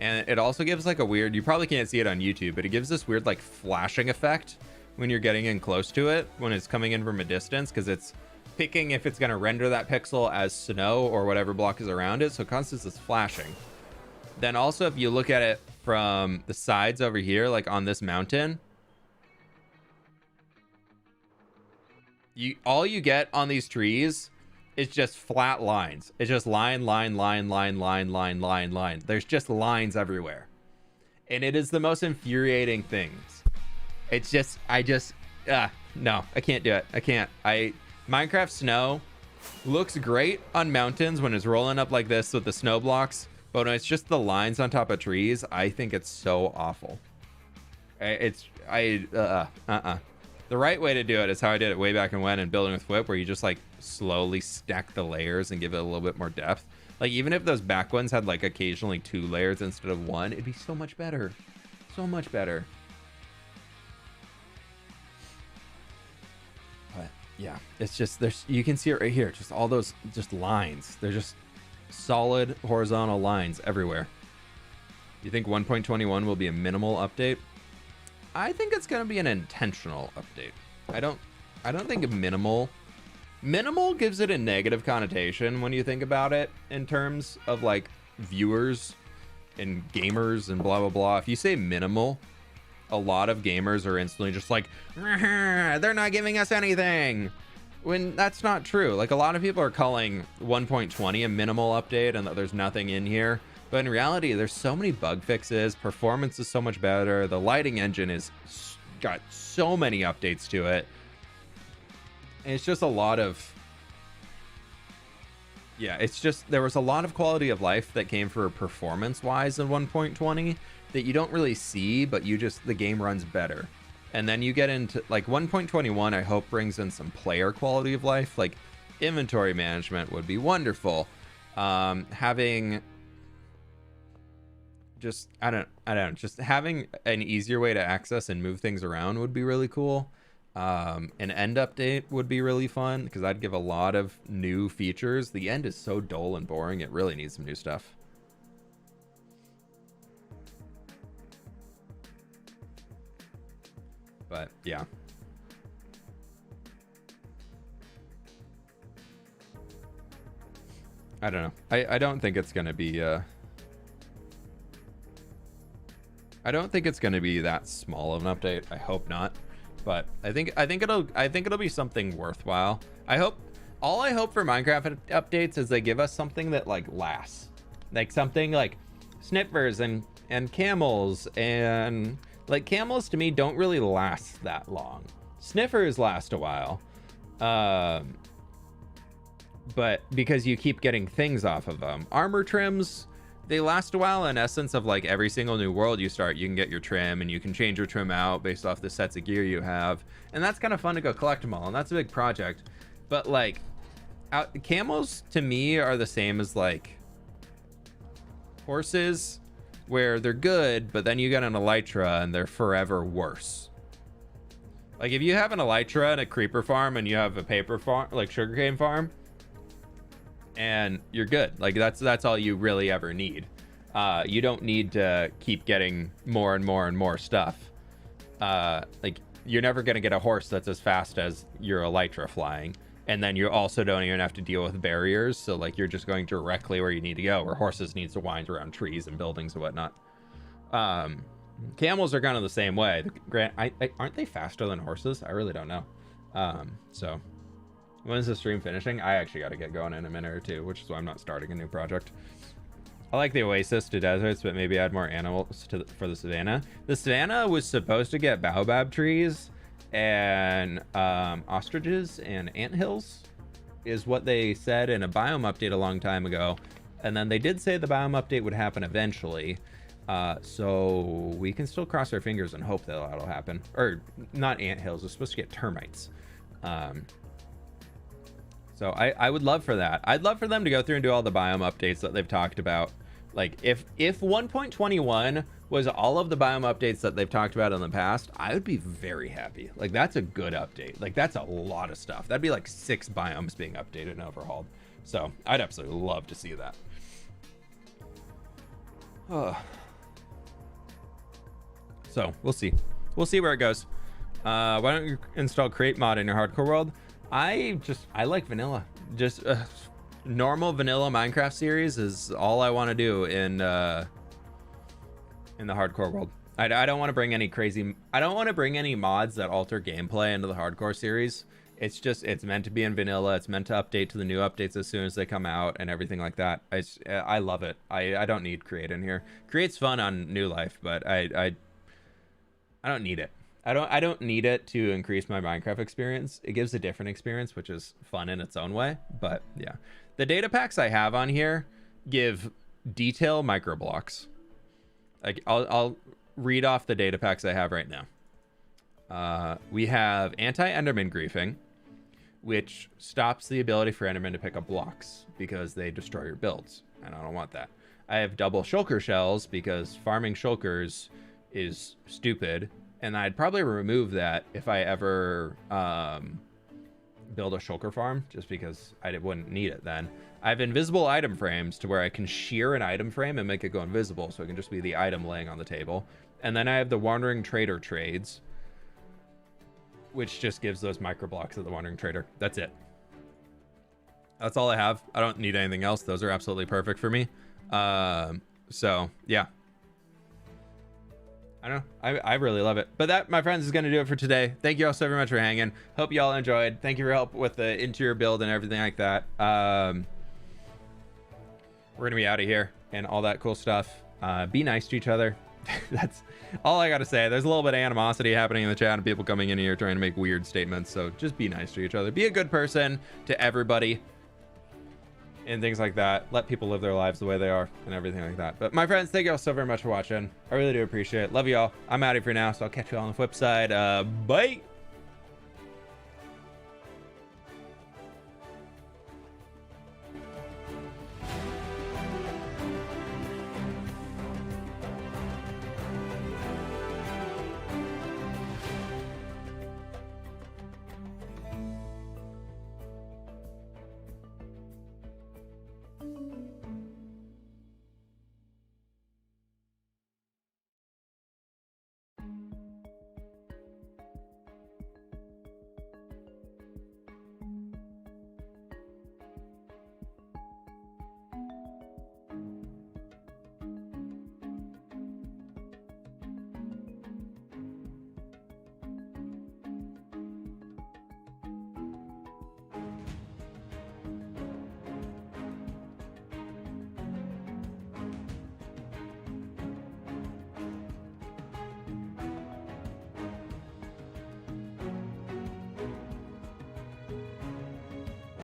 And it also gives like a weird, you probably can't see it on YouTube, but it gives this weird like flashing effect when you're getting in close to it, when it's coming in from a distance, because it's picking if it's going to render that pixel as snow or whatever block is around it. So it causes this flashing. Then also, if you look at it from the sides over here, like on this mountain, all you get on these trees is just flat lines. It's just line. There's just lines everywhere. And it is the most infuriating things. It's just, no, I can't do it. I can't. Minecraft snow looks great on mountains when it's rolling up like this with the snow blocks, but when it's just the lines on top of trees, I think it's so awful. The right way to do it is how I did it way back when in Building with fWhip, where you just like slowly stack the layers and give it a little bit more depth. Like even if those back ones had like occasionally 2 layers instead of 1, it'd be so much better. So much better. Yeah, it's just, you can see it right here, just all those just lines. They're just solid horizontal lines everywhere. You think 1.21 will be a minimal update? I think it's going to be an intentional update. I don't think minimal gives it a negative connotation when you think about it in terms of like viewers and gamers and blah blah blah. If you say minimal, a lot of gamers are instantly just like, they're not giving us anything, when that's not true. Like a lot of people are calling 1.20 a minimal update and that there's nothing in here, but in reality there's so many bug fixes. Performance is so much better. The lighting engine is got so many updates to it, and it's just a lot of, yeah, it's just, there was a lot of quality of life that came for performance wise in 1.20 that you don't really see, but you just, the game runs better. And then you get into like 1.21, I hope brings in some player quality of life, like inventory management would be wonderful. Having just, I don't, just having an easier way to access and move things around would be really cool. An end update would be really fun because I'd give a lot of new features. The end is so dull and boring. It really needs some new stuff. But yeah. I don't know. I don't think it's going to be I don't think it's going to be that small of an update. I hope not, but I think it'll be something worthwhile. All I hope for Minecraft updates is they give us something that like lasts, like something like snippers and camels, and like camels to me don't really last that long. Sniffers last a while, but because you keep getting things off of them. Armor trims, they last a while in essence of like every single new world you start, you can get your trim and you can change your trim out based off the sets of gear you have. And that's kind of fun to go collect them all. And that's a big project. But like camels to me are the same as like horses, where they're good, but then you get an elytra and they're forever worse. Like if you have an elytra and a creeper farm and you have a paper farm, like sugarcane farm, and you're good. Like that's all you really ever need. You don't need to keep getting more and more and more stuff. Like you're never going to get a horse that's as fast as your elytra flying. And then you also don't even have to deal with barriers. So like you're just going directly where you need to go, where horses need to wind around trees and buildings and whatnot. Camels are kind of the same way. Aren't they faster than horses? I really don't know. So when is the stream finishing? I actually got to get going in a minute or two, which is why I'm not starting a new project. I like the oasis to deserts, but maybe add more animals for the savannah. The savannah was supposed to get baobab trees and ostriches and anthills is what they said in a biome update a long time ago. And then they did say the biome update would happen eventually. So we can still cross our fingers and hope that that'll happen. Or not anthills, we're supposed to get termites. So I would love for that. I'd love for them to go through and do all the biome updates that they've talked about. Like if 1.21 was all of the biome updates that they've talked about in the past, I would be very happy. Like that's a good update. Like that's a lot of stuff. That'd be like 6 biomes being updated and overhauled. So I'd absolutely love to see that. So we'll see. We'll see where it goes. Why don't you install create mod in your hardcore world? I like vanilla. Just normal vanilla Minecraft series is all I want to do in the hardcore world. I don't want to bring any crazy. I don't want to bring any mods that alter gameplay into the hardcore series. It's meant to be in vanilla. It's meant to update to the new updates as soon as they come out and everything like that. I love it. I don't need create in here. Create's fun on New Life, but I don't need it. I don't need it to increase my Minecraft experience. It gives a different experience, which is fun in its own way. But yeah, the data packs I have on here give detail microblocks. Like I'll read off the data packs I have right now. We have anti-Enderman griefing, which stops the ability for Enderman to pick up blocks because they destroy your builds, and I don't want that. I have double shulker shells because farming shulkers is stupid. And I'd probably remove that if I ever build a shulker farm, just because I wouldn't need it then. I have invisible item frames to where I can shear an item frame and make it go invisible, so it can just be the item laying on the table. And then I have the Wandering Trader trades, which just gives those microblocks of the Wandering Trader. That's it. That's all I have. I don't need anything else. Those are absolutely perfect for me. So, yeah. I don't know. I really love it. But that, my friends, is going to do it for today. Thank you all so very much for hanging. Hope you all enjoyed. Thank you for your help with the interior build and everything like that. We're going to be out of here and all that cool stuff. Be nice to each other. That's all I got to say. There's a little bit of animosity happening in the chat and people coming in here trying to make weird statements. So just be nice to each other. Be a good person to everybody. And things like that. Let people live their lives the way they are and everything like that. But my friends, thank you all so very much for watching. I really do appreciate it. Love you all. I'm out of here now, so I'll catch you all on the flip side. Bye.